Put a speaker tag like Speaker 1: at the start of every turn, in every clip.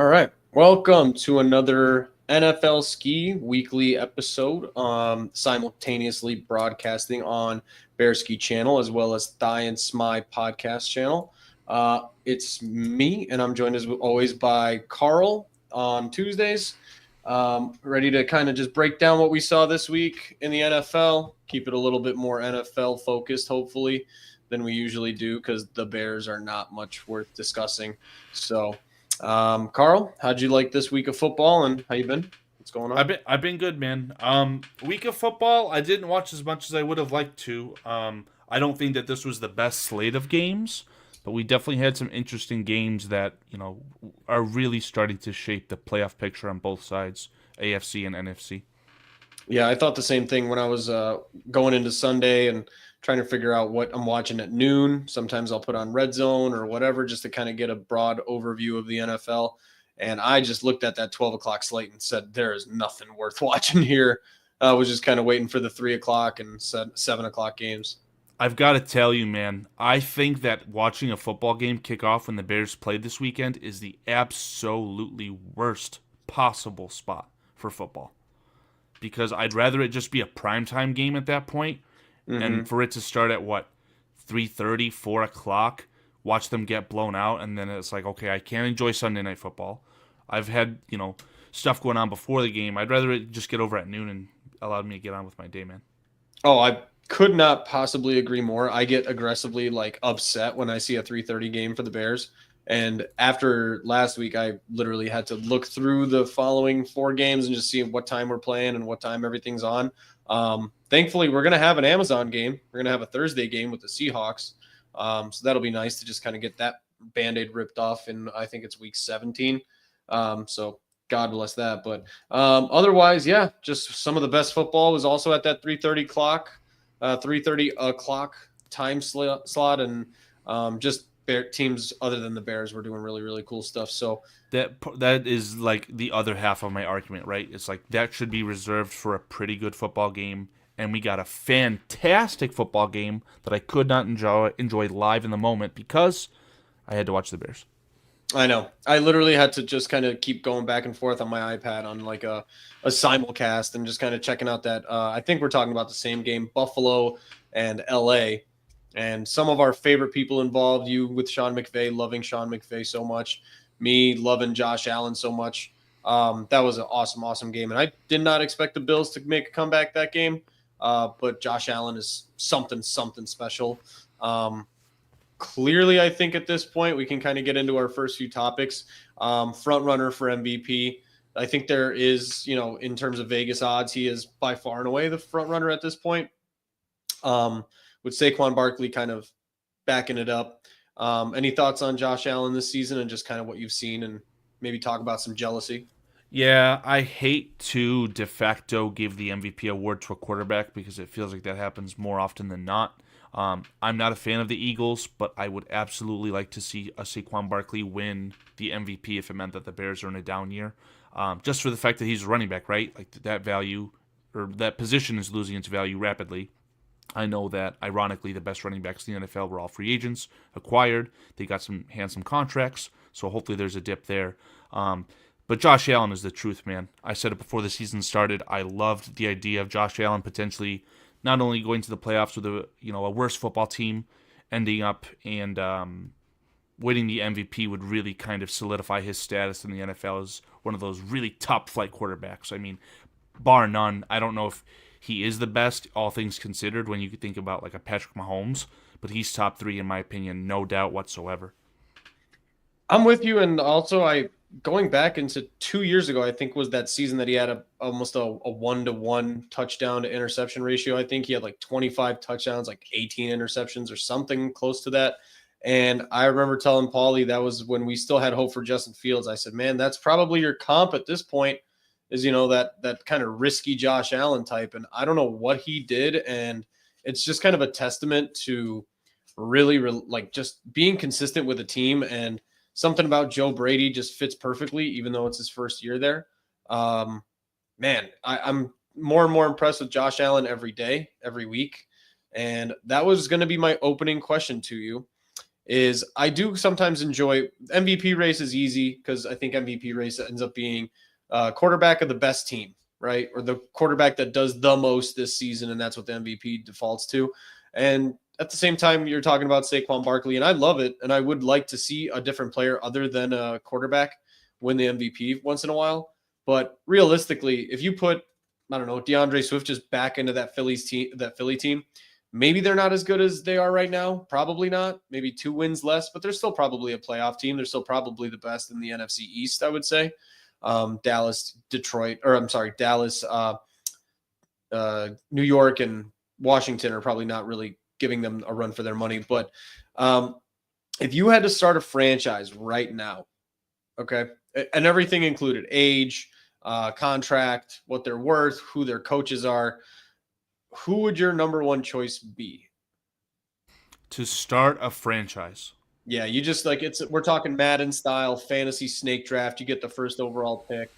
Speaker 1: All right. Welcome to another NFLSKI weekly episode, simultaneously broadcasting on Bearski channel as well as Thigh and Smy podcast channel. It's me, and I'm joined as always by Carl on Tuesdays. Ready to kind of just break down what we saw this week in the NFL, keep it a little bit more NFL focused, hopefully, than we usually do because the Bears are not much worth discussing. So, Carl, how'd you like this week of football and how you been? What's going on?
Speaker 2: I've been good, man. Week of football, I didn't watch as much as I would have liked to. I don't think that this was the best slate of games, but we definitely had some interesting games that are really starting to shape the playoff picture on both sides, AFC and NFC.
Speaker 1: Yeah, I thought the same thing when I was going into Sunday and trying to figure out what I'm watching at noon. Sometimes I'll put on Red Zone or whatever just to kind of get a broad overview of the NFL. And I just looked at that 12 o'clock slate and said, there is nothing worth watching here. I was just kind of waiting for the 3 o'clock and 7 o'clock games.
Speaker 2: I've got to tell you, man, I think that watching a football game kick off when the Bears played this weekend is the absolutely worst possible spot for football. Because I'd rather it just be a primetime game at that point, and for it to start at what, 3:30, 4 o'clock, watch them get blown out, and then it's like, okay, I can't enjoy Sunday night football. I've had, stuff going on before the game. I'd rather it just get over at noon and allow me to get on with my day, man.
Speaker 1: Oh, I could not possibly agree more. I get aggressively upset when I see a 3:30 game for the Bears. And after last week, I literally had to look through the following 4 games and just see what time we're playing and what time everything's on. Thankfully, we're going to have an Amazon game. We're going to have a Thursday game with the Seahawks. So that'll be nice to just kind of get that Band-Aid ripped off in, I think it's week 17. So God bless that. But otherwise, yeah, just some of the best football was also at that 3:30 o'clock time slot. And just teams other than the Bears were doing really, really cool stuff. So
Speaker 2: that is like the other half of my argument, right? It's like that should be reserved for a pretty good football game, and we got a fantastic football game that I could not enjoy live in the moment because I had to watch the Bears.
Speaker 1: I know. I literally had to just kind of keep going back and forth on my iPad on a simulcast and just kind of checking out that. I think we're talking about the same game, Buffalo and LA. And some of our favorite people involved, you with Sean McVay, loving Sean McVay so much, me loving Josh Allen so much. That was an awesome, awesome game. And I did not expect the Bills to make a comeback that game. But Josh Allen is something special. Clearly, I think at this point, we can kind of get into our first few topics. Front runner for MVP. I think there is, in terms of Vegas odds, he is by far and away the front runner at this point. With Saquon Barkley kind of backing it up. Any thoughts on Josh Allen this season and just kind of what you've seen and maybe talk about some jealousy?
Speaker 2: Yeah, I hate to de facto give the MVP award to a quarterback because it feels like that happens more often than not. I'm not a fan of the Eagles, but I would absolutely like to see a Saquon Barkley win the MVP if it meant that the Bears are in a down year. Just for the fact that he's a running back, right? Like that value or that position is losing its value rapidly. I know that, ironically, the best running backs in the NFL were all free agents, acquired. They got some handsome contracts, so hopefully there's a dip there. But Josh Allen is the truth, man. I said it before the season started. I loved the idea of Josh Allen potentially not only going to the playoffs with a worse football team, ending up and winning the MVP would really kind of solidify his status in the NFL as one of those really top flight quarterbacks. I mean, bar none. I don't know if he is the best, all things considered, when you think about like a Patrick Mahomes, but he's top 3 in my opinion, no doubt whatsoever.
Speaker 1: I'm with you, and also going back into 2 years ago, I think was that season that he had almost a 1-to-1 touchdown to interception ratio. I think he had like 25 touchdowns, like 18 interceptions or something close to that. And I remember telling Paulie that was when we still had hope for Justin Fields. I said, man, that's probably your comp at this point. Is that kind of risky Josh Allen type, and I don't know what he did, and it's just kind of a testament to really just being consistent with the team, and something about Joe Brady just fits perfectly, even though it's his first year there. Man, I'm more and more impressed with Josh Allen every day, every week, and that was going to be my opening question to you. is I do sometimes enjoy MVP race is easy because I think MVP race ends up being quarterback of the best team, right? Or the quarterback that does the most this season, and that's what the MVP defaults to. And at the same time, you're talking about Saquon Barkley, and I love it, and I would like to see a different player other than a quarterback win the MVP once in a while. But realistically, if you put, I don't know, DeAndre Swift just back into that Philly team, maybe they're not as good as they are right now. Probably not. Maybe 2 wins less, but they're still probably a playoff team. They're still probably the best in the NFC East, I would say. Dallas, Detroit, or I'm sorry, Dallas, New York, and Washington are probably not really giving them a run for their money. But if you had to start a franchise right now, okay, and everything included, age, contract, what they're worth, who their coaches are, who would your number one choice be?
Speaker 2: To start a franchise.
Speaker 1: Yeah, you just like we're talking Madden style fantasy snake draft. You get the first overall pick,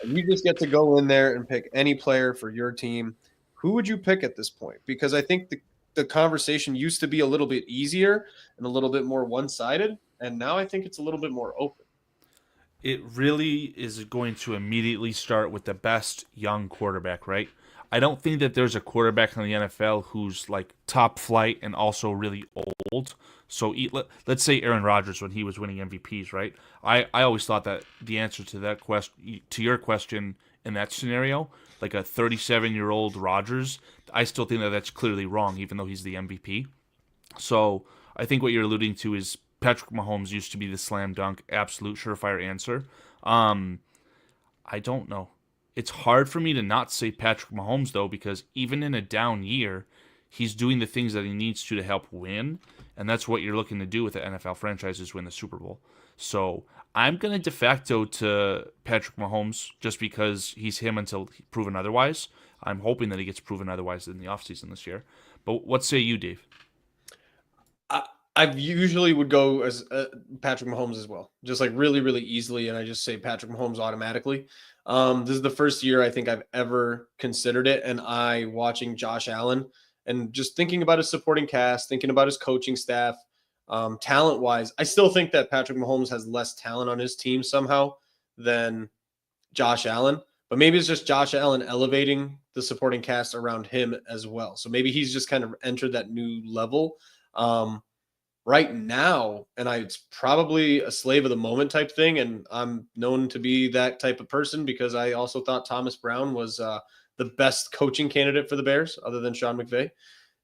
Speaker 1: and you just get to go in there and pick any player for your team. Who would you pick at this point? Because I think the conversation used to be a little bit easier and a little bit more one-sided, and now I think it's a little bit more open.
Speaker 2: It really is going to immediately start with the best young quarterback, right? I don't think that there's a quarterback in the NFL who's like top flight and also really old. So let's say Aaron Rodgers when he was winning MVPs, right? I always thought that the answer to that question, to your question in that scenario, like a 37-year-old Rodgers, I still think that that's clearly wrong, even though he's the MVP. So I think what you're alluding to is Patrick Mahomes used to be the slam dunk, absolute surefire answer. Um, I don't know. It's hard for me to not say Patrick Mahomes though, because even in a down year, he's doing the things that he needs to help win, and that's what you're looking to do with the NFL franchise is win the Super Bowl. So I'm gonna de facto to Patrick Mahomes just because he's him until proven otherwise. I'm hoping that he gets proven otherwise in the offseason this year. But what say you, Dave?
Speaker 1: I usually would go as Patrick Mahomes as well, just like really, really easily, and I just say Patrick Mahomes automatically. This is the first year I think I've ever considered it, and I watching Josh Allen and just thinking about his supporting cast, thinking about his coaching staff, talent wise, I still think that Patrick Mahomes has less talent on his team somehow than Josh Allen, but maybe it's just Josh Allen elevating the supporting cast around him as well. So maybe he's just kind of entered that new level. Right now, and it's probably a slave of the moment type thing, and I'm known to be that type of person because I also thought Thomas Brown was the best coaching candidate for the Bears other than Sean McVay.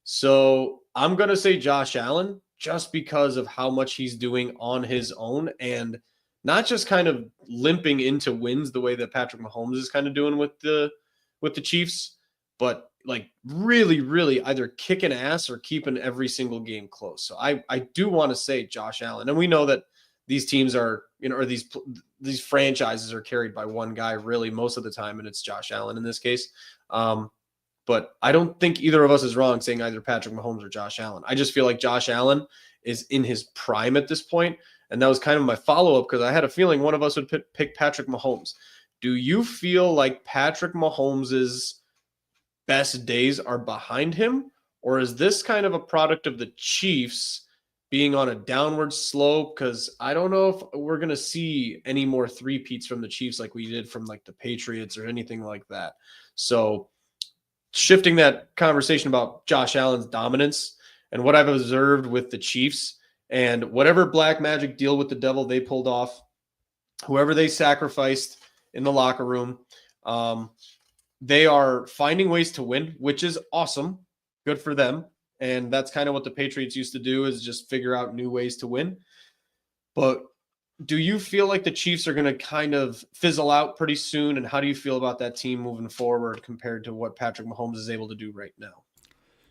Speaker 1: So I'm going to say Josh Allen just because of how much he's doing on his own and not just kind of limping into wins the way that Patrick Mahomes is kind of doing with the Chiefs, but like really, really either kicking ass or keeping every single game close. So I do want to say Josh Allen, and we know that these teams are, or these franchises are carried by one guy really most of the time, and it's Josh Allen in this case. But I don't think either of us is wrong saying either Patrick Mahomes or Josh Allen. I just feel like Josh Allen is in his prime at this point, and that was kind of my follow-up because I had a feeling one of us would pick Patrick Mahomes. Do you feel like Patrick Mahomes's best days are behind him, or is this kind of a product of the Chiefs being on a downward slope? Because I don't know if we're going to see any more three-peats from the Chiefs like we did from like the Patriots or anything like that. So shifting that conversation about Josh Allen's dominance and what I've observed with the Chiefs and whatever black magic deal with the devil they pulled off, whoever they sacrificed in the locker room, they are finding ways to win, which is awesome. Good for them. And that's kind of what the Patriots used to do is just figure out new ways to win. But do you feel like the Chiefs are going to kind of fizzle out pretty soon? And how do you feel about that team moving forward compared to what Patrick Mahomes is able to do right now?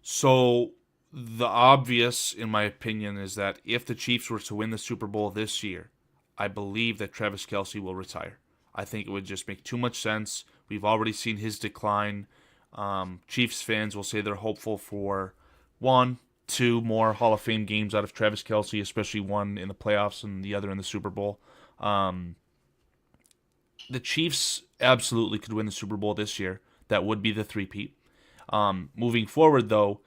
Speaker 2: So the obvious, in my opinion, is that if the Chiefs were to win the Super Bowl this year, I believe that Travis Kelce will retire. I think it would just make too much sense. We've already seen his decline. Chiefs fans will say they're hopeful for 1, 2 more Hall of Fame games out of Travis Kelce, especially one in the playoffs and the other in the Super Bowl. The Chiefs absolutely could win the Super Bowl this year. That would be the three-peat. Moving forward, though,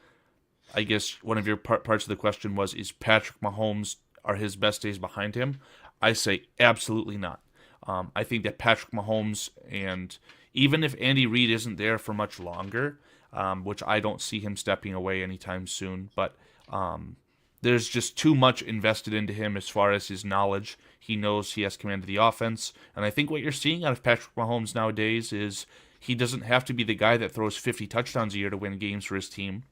Speaker 2: I guess one of your parts of the question was, is Patrick Mahomes are his best days behind him? I say absolutely not. I think that Patrick Mahomes, and even if Andy Reid isn't there for much longer, which I don't see him stepping away anytime soon, but there's just too much invested into him as far as his knowledge. He knows he has command of the offense, and I think what you're seeing out of Patrick Mahomes nowadays is he doesn't have to be the guy that throws 50 touchdowns a year to win games for his team.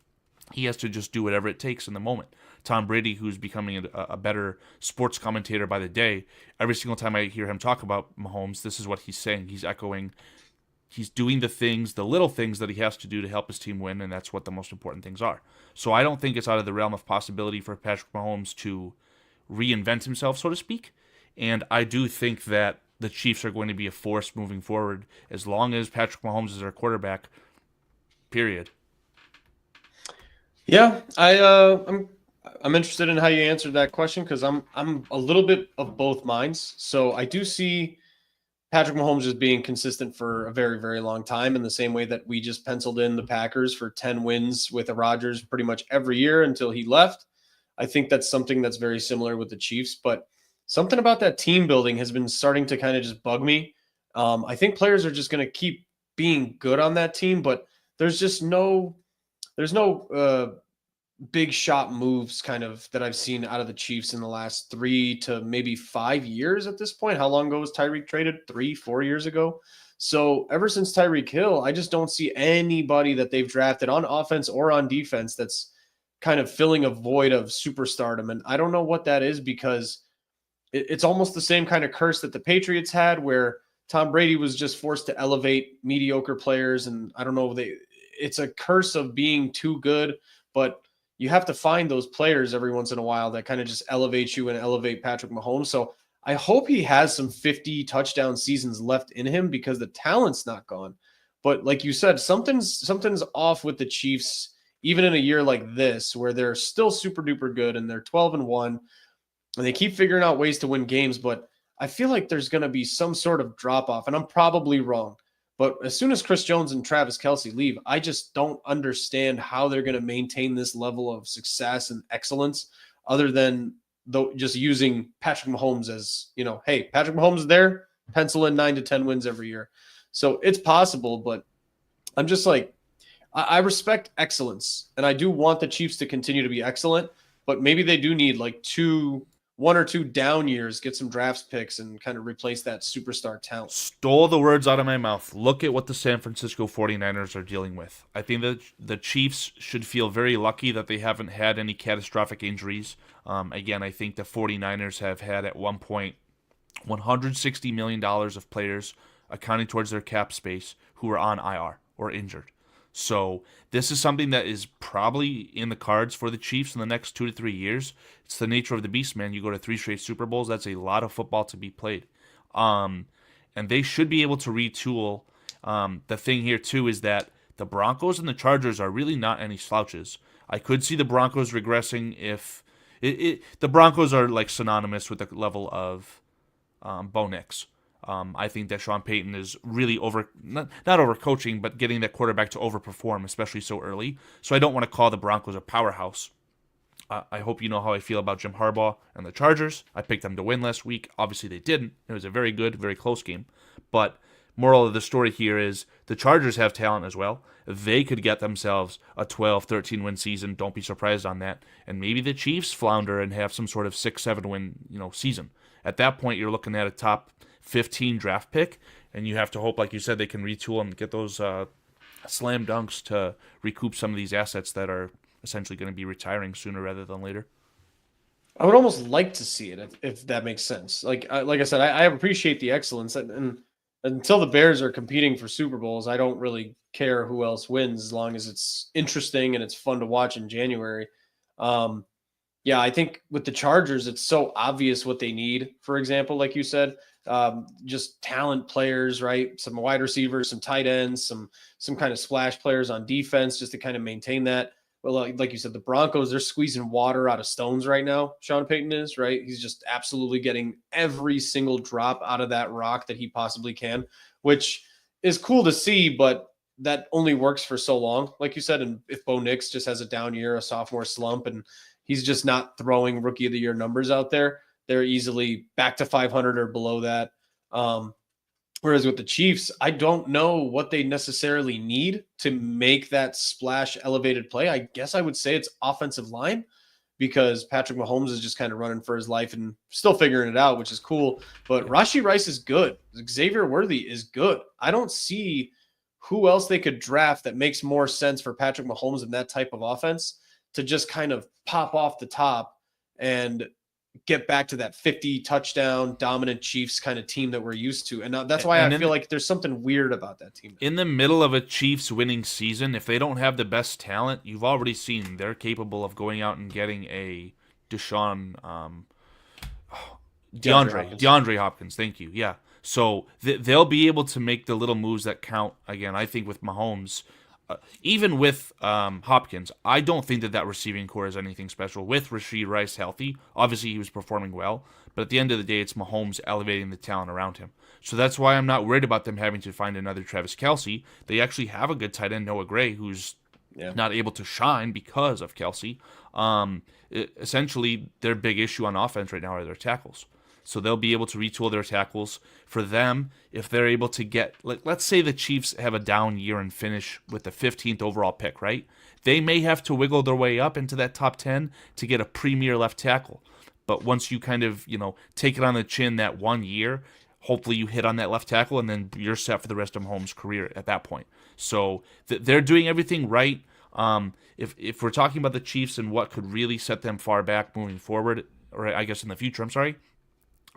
Speaker 2: He has to just do whatever it takes in the moment. Tom Brady, who's becoming a better sports commentator by the day, every single time I hear him talk about Mahomes, this is what he's saying. He's echoing, he's doing the things, the little things that he has to do to help his team win, and that's what the most important things are. So I don't think it's out of the realm of possibility for Patrick Mahomes to reinvent himself, so to speak. And I do think that the Chiefs are going to be a force moving forward as long as Patrick Mahomes is their quarterback, period.
Speaker 1: Yeah, I'm interested in how you answered that question because I'm a little bit of both minds. So I do see Patrick Mahomes as being consistent for a very, very long time in the same way that we just penciled in the Packers for 10 wins with the Rodgers pretty much every year until he left. I think that's something that's very similar with the Chiefs, but something about that team building has been starting to kind of just bug me. I think players are just going to keep being good on that team, but there's just there's no big shot moves kind of that I've seen out of the Chiefs in the last 3 to maybe 5 years at this point. How long ago was Tyreek traded? 3-4 years ago. So ever since Tyreek Hill, I just don't see anybody that they've drafted on offense or on defense that's kind of filling a void of superstardom. And I don't know what that is because it's almost the same kind of curse that the Patriots had where Tom Brady was just forced to elevate mediocre players. And I don't know, it's a curse of being too good, but you have to find those players every once in a while that kind of just elevate you and elevate Patrick Mahomes. So I hope he has some 50 touchdown seasons left in him because the talent's not gone. But like you said, something's off with the Chiefs, even in a year like this, where they're still super duper good and they're 12-1 and they keep figuring out ways to win games. But I feel like there's going to be some sort of drop off, and I'm probably wrong. But as soon as Chris Jones and Travis Kelce leave, I just don't understand how they're going to maintain this level of success and excellence other than just using Patrick Mahomes as, hey, Patrick Mahomes is there, pencil in 9 to 10 wins every year. So it's possible, but I'm just like, I respect excellence, and I do want the Chiefs to continue to be excellent, but maybe they do need like 1 or 2 down years, get some drafts picks and kind of replace that superstar talent.
Speaker 2: Stole the words out of my mouth. Look at what the San Francisco 49ers are dealing with. I think that the Chiefs should feel very lucky that they haven't had any catastrophic injuries. Again, I think the 49ers have had at one point $160 million of players accounting towards their cap space who are on IR or injured. So this is something that is probably in the cards for the Chiefs in the next 2 to 3 years. It's the nature of the beast, man. You go to 3 straight Super Bowls, that's a lot of football to be played. And they should be able to retool. The thing here, too, is that the Broncos and the Chargers are really not any slouches. I could see the Broncos regressing if the Broncos are like synonymous with the level of Bo Nix. I think that Sean Payton is really not overcoaching, but getting that quarterback to overperform, especially so early. So I don't want to call the Broncos a powerhouse. I hope you know how I feel about Jim Harbaugh and the Chargers. I picked them to win last week. Obviously, they didn't. It was a very good, very close game. But moral of the story here is the Chargers have talent as well. They could get themselves a 12, 13-win season. Don't be surprised on that. And maybe the Chiefs flounder and have some sort of 6, 7-win season. At that point, you're looking at a top 15 draft pick, and you have to hope, like you said, they can retool and get those slam dunks to recoup some of these assets that are essentially going to be retiring sooner rather than later.
Speaker 1: I would almost like to see it if that makes sense. Like I said, I appreciate the excellence, and until the Bears are competing for Super Bowls, I don't really care who else wins as long as it's interesting and it's fun to watch in January. Yeah, I think with the Chargers, it's so obvious what they need. For example, like you said, just talent players, right? Some wide receivers, some tight ends, some kind of splash players on defense, just to kind of maintain that. Well, like you said, the Broncos, they're squeezing water out of stones right now. Sean Payton is, right? He's just absolutely getting every single drop out of that rock that he possibly can, which is cool to see, but that only works for so long, like you said. And if Bo Nix just has a down year, a sophomore slump, and He's just not throwing rookie of the year numbers out there. They're easily back to 500 or below that. Whereas with the Chiefs, I don't know what they necessarily need to make that splash elevated play. I guess I would say it's offensive line, because Patrick Mahomes is just kind of running for his life and still figuring it out, which is cool. But Rashee Rice is good. Xavier Worthy is good. I don't see who else they could draft that makes more sense for Patrick Mahomes in that type of offense to just kind of pop off the top and get back to that 50 touchdown dominant Chiefs kind of team that we're used to. And that's why I feel like there's something weird about that team.
Speaker 2: In the middle of a Chiefs winning season, if they don't have the best talent, you've already seen they're capable of going out and getting a DeAndre Hopkins. Thank you. Yeah. So they'll be able to make the little moves that count. Again, I think with Mahomes, even with Hopkins, I don't think that receiving core is anything special. With Rashee Rice healthy, obviously he was performing well, but at the end of the day, it's Mahomes elevating the talent around him. So that's why I'm not worried about them having to find another Travis Kelce. They actually have a good tight end, Noah Gray, who's not able to shine because of Kelce. Essentially, their big issue on offense right now are their tackles. So they'll be able to retool their tackles. For them, if they're able to get, let's say the Chiefs have a down year and finish with the 15th overall pick, right? They may have to wiggle their way up into that top 10 to get a premier left tackle. But once you kind of, take it on the chin that 1 year, hopefully you hit on that left tackle, and then you're set for the rest of Mahomes' career at that point. So they're doing everything right. If we're talking about the Chiefs and what could really set them far back moving forward, or I guess in the future,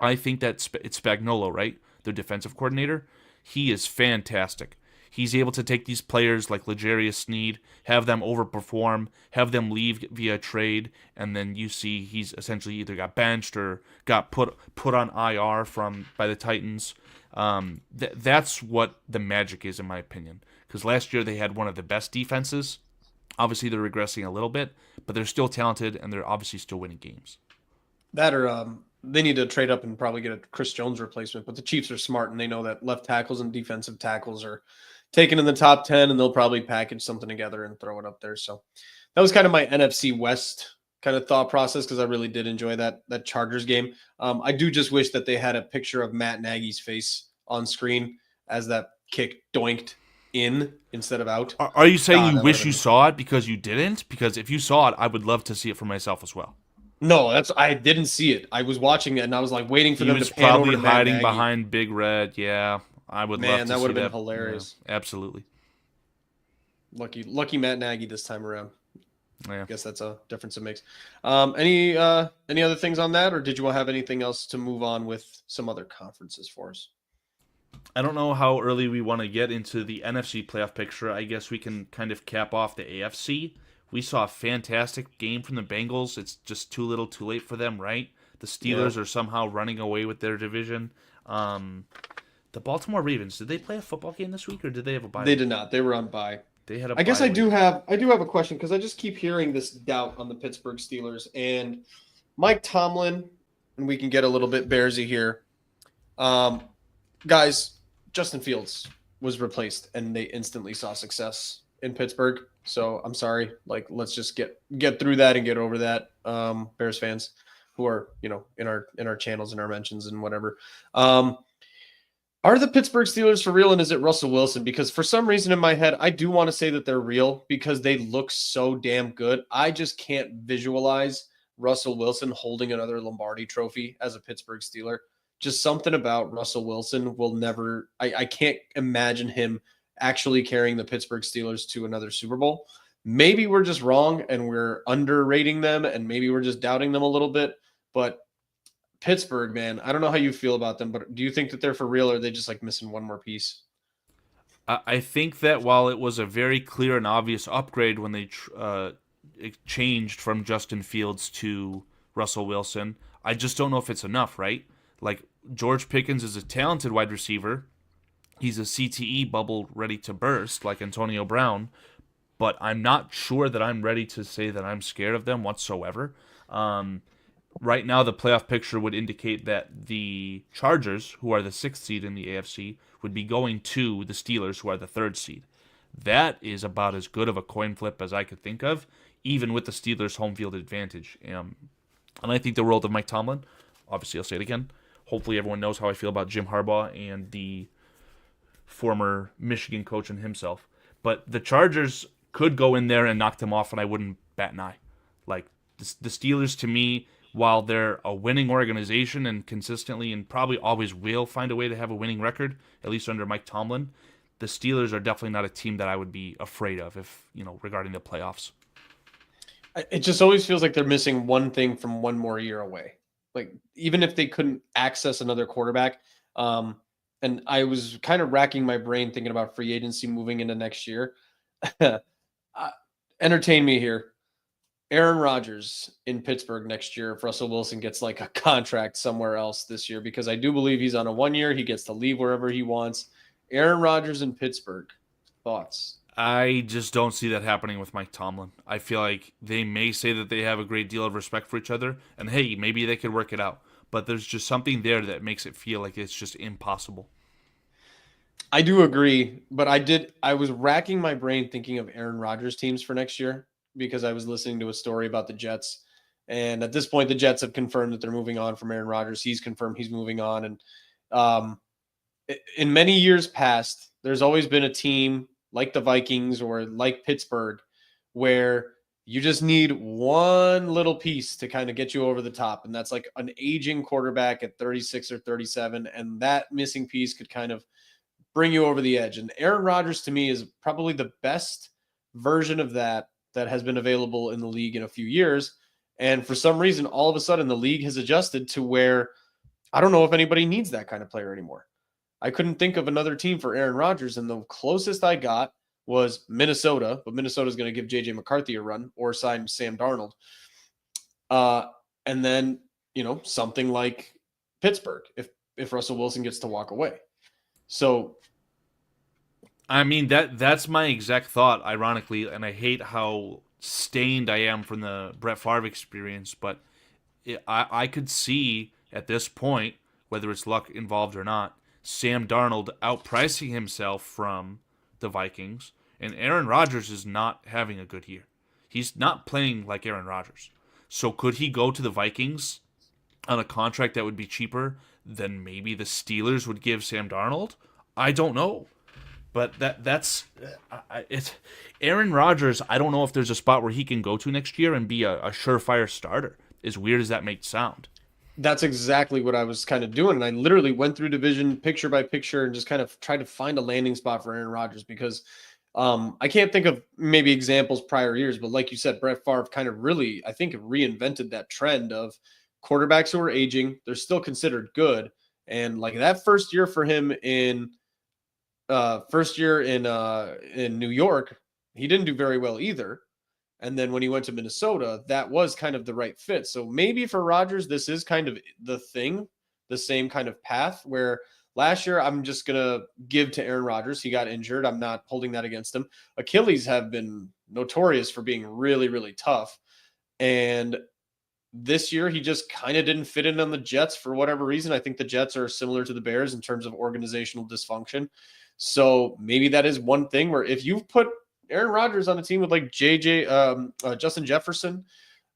Speaker 2: I think that it's Spagnuolo, right? Their defensive coordinator. He is fantastic. He's able to take these players like L'Jarius Sneed, have them overperform, have them leave via trade, and then you see he's essentially either got benched or got put on IR by the Titans. That's what the magic is, in my opinion. Because last year they had one of the best defenses. Obviously they're regressing a little bit, but they're still talented and they're obviously still winning games.
Speaker 1: That or they need to trade up and probably get a Chris Jones replacement. But the Chiefs are smart, and they know that left tackles and defensive tackles are taken in the top 10, and they'll probably package something together and throw it up there. So that was kind of my NFC West kind of thought process, because I really did enjoy that Chargers game. I do just wish that they had a picture of Matt Nagy's face on screen as that kick doinked in instead of out.
Speaker 2: Are you saying you wish you saw it because you didn't? Because if you saw it, I would love to see it for myself as well.
Speaker 1: No, I didn't see it. I was watching it, and I was like waiting for them to pan over to Matt Nagy.
Speaker 2: He was probably hiding behind Big Red. Yeah, I would love to see that.
Speaker 1: Man, that would have been hilarious.
Speaker 2: Yeah, absolutely.
Speaker 1: Lucky Matt Nagy this time around.
Speaker 2: Yeah.
Speaker 1: I guess that's a difference it makes. Any other things on that, or did you have anything else to move on with some other conferences for us?
Speaker 2: I don't know how early we want to get into the NFC playoff picture. I guess we can kind of cap off the AFC. We saw a fantastic game from the Bengals. It's just too little too late for them, right? The Steelers are somehow running away with their division. The Baltimore Ravens, did they play a football game this week, or did they have a bye?
Speaker 1: They did not. They were on bye.
Speaker 2: They had a
Speaker 1: I guess
Speaker 2: bye
Speaker 1: I do have a question, because I just keep hearing this doubt on the Pittsburgh Steelers and Mike Tomlin, and we can get a little bit Bearsy here. Guys, Justin Fields was replaced, and they instantly saw success in Pittsburgh. So I'm sorry. Let's just get through that and get over that. Bears fans who are, in our channels and our mentions and whatever. Are the Pittsburgh Steelers for real, and is it Russell Wilson? Because for some reason in my head, I do want to say that they're real because they look so damn good. I just can't visualize Russell Wilson holding another Lombardi trophy as a Pittsburgh Steeler. Just something about Russell Wilson will never – I can't imagine him actually carrying the Pittsburgh Steelers to another Super Bowl. Maybe we're just wrong and we're underrating them, and maybe we're just doubting them a little bit. But Pittsburgh, man, I don't know how you feel about them, but do you think that they're for real, or are they just missing one more piece?
Speaker 2: I think that while it was a very clear and obvious upgrade when they changed from Justin Fields to Russell Wilson, I just don't know if it's enough, right? George Pickens is a talented wide receiver. He's a CTE bubble ready to burst like Antonio Brown, but I'm not sure that I'm ready to say that I'm scared of them whatsoever. Right now, the playoff picture would indicate that the Chargers, who are the 6th seed in the AFC, would be going to the Steelers, who are the 3rd seed. that is about as good of a coin flip as I could think of, even with the Steelers' home field advantage. And I think the world of Mike Tomlin. Obviously, I'll say it again. Hopefully, everyone knows how I feel about Jim Harbaugh and the former Michigan coach and himself. But the Chargers could go in there and knock them off, and I wouldn't bat an eye. Like, the Steelers, to me, while they're a winning organization and consistently and probably always will find a way to have a winning record, at least under Mike Tomlin, the Steelers are definitely not a team that I would be afraid of regarding the playoffs.
Speaker 1: It just always feels like they're missing one thing from one more year away. Like, even if they couldn't access another quarterback, and I was kind of racking my brain thinking about free agency moving into next year. Entertain me here. Aaron Rodgers in Pittsburgh next year if Russell Wilson gets like a contract somewhere else this year, because I do believe he's on a 1 year. He gets to leave wherever he wants. Aaron Rodgers in Pittsburgh. Thoughts?
Speaker 2: I just don't see that happening with Mike Tomlin. I feel like they may say that they have a great deal of respect for each other, and hey, maybe they could work it out. But there's just something there that makes it feel like it's just impossible.
Speaker 1: I do agree, but I was racking my brain thinking of Aaron Rodgers teams for next year because I was listening to a story about the Jets. And at this point, the Jets have confirmed that they're moving on from Aaron Rodgers. He's confirmed he's moving on. And in many years past, there's always been a team like the Vikings or like Pittsburgh where you just need one little piece to kind of get you over the top. And that's like an aging quarterback at 36 or 37. And that missing piece could kind of bring you over the edge. And Aaron Rodgers, to me, is probably the best version of that has been available in the league in a few years. And for some reason, all of a sudden, the league has adjusted to where I don't know if anybody needs that kind of player anymore. I couldn't think of another team for Aaron Rodgers, and the closest I got was Minnesota, but Minnesota's going to give J.J. McCarthy a run or sign Sam Darnold. And then, something like Pittsburgh, if Russell Wilson gets to walk away. So,
Speaker 2: I mean, that's my exact thought, ironically, and I hate how stained I am from the Brett Favre experience, but I could see at this point, whether it's luck involved or not, Sam Darnold outpricing himself from the Vikings, and Aaron Rodgers is not having a good year. He's not playing like Aaron Rodgers. So could he go to the Vikings on a contract that would be cheaper than maybe the Steelers would give Sam Darnold? I don't know. But that's it's Aaron Rodgers. I don't know if there's a spot where he can go to next year and be a surefire starter. As weird as that may sound.
Speaker 1: That's exactly what I was kind of doing. And I literally went through division picture by picture and just kind of tried to find a landing spot for Aaron Rodgers because I can't think of maybe examples prior years, but like you said, Brett Favre kind of really, I think, reinvented that trend of quarterbacks who are aging. They're still considered good. And like that first year for him in New York, he didn't do very well either. And then when he went to Minnesota, that was kind of the right fit. So maybe for Rodgers, this is kind of the thing, the same kind of path where last year I'm just going to give to Aaron Rodgers. He got injured. I'm not holding that against him. Achilles have been notorious for being really, really tough. And this year he just kind of didn't fit in on the Jets for whatever reason. I think the Jets are similar to the Bears in terms of organizational dysfunction. So maybe that is one thing where if you've put Aaron Rodgers on a team with like Justin Jefferson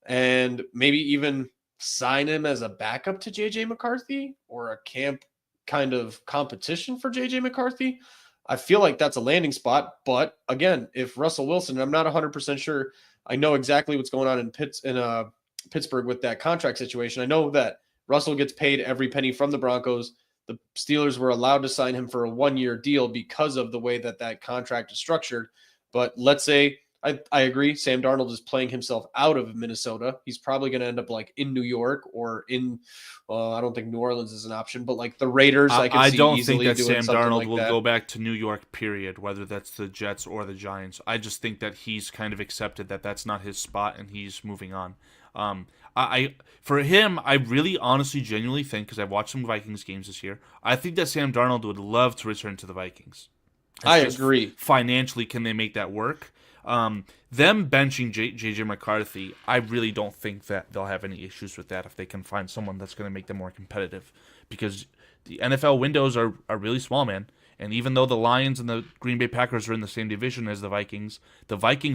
Speaker 1: and maybe even sign him as a backup to J.J. McCarthy or a camp kind of competition for J.J. McCarthy, I feel like that's a landing spot. But again, if Russell Wilson, I'm not 100% sure I know exactly what's going on in Pittsburgh with that contract situation. I know that Russell gets paid every penny from the Broncos. The Steelers were allowed to sign him for a 1-year deal because of the way that contract is structured. But let's say I agree, Sam Darnold is playing himself out of Minnesota. He's probably going to end up like in New York or in, I don't think New Orleans is an option, but like the Raiders, I
Speaker 2: don't think that Sam Darnold will go back to New York, period, whether that's the Jets or the Giants. I just think that he's kind of accepted that that's not his spot and he's moving on. For him, I really honestly, genuinely think, because I've watched some Vikings games this year, I think that Sam Darnold would love to return to the Vikings.
Speaker 1: I agree.
Speaker 2: Financially, can they make that work? Them benching J.J. McCarthy, I really don't think that they'll have any issues with that if they can find someone that's going to make them more competitive. Because the NFL windows are really small, man. And even though the Lions and the Green Bay Packers are in the same division as the Vikings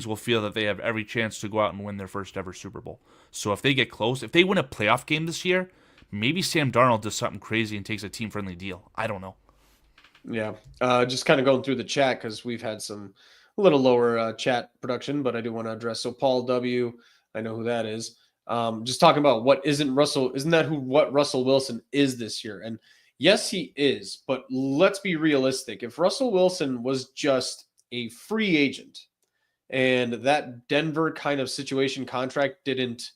Speaker 2: will feel that they have every chance to go out and win their first ever Super Bowl. So if they get close, if they win a playoff game this year, maybe Sam Darnold does something crazy and takes a team-friendly deal. I don't know.
Speaker 1: Yeah. Just kind of going through the chat because we've had a little lower chat production, but I do want to address. So Paul W, I know who that is. Just talking about what isn't that what Russell Wilson is this year? And yes, he is, but let's be realistic. If Russell Wilson was just a free agent and that Denver kind of situation contract didn't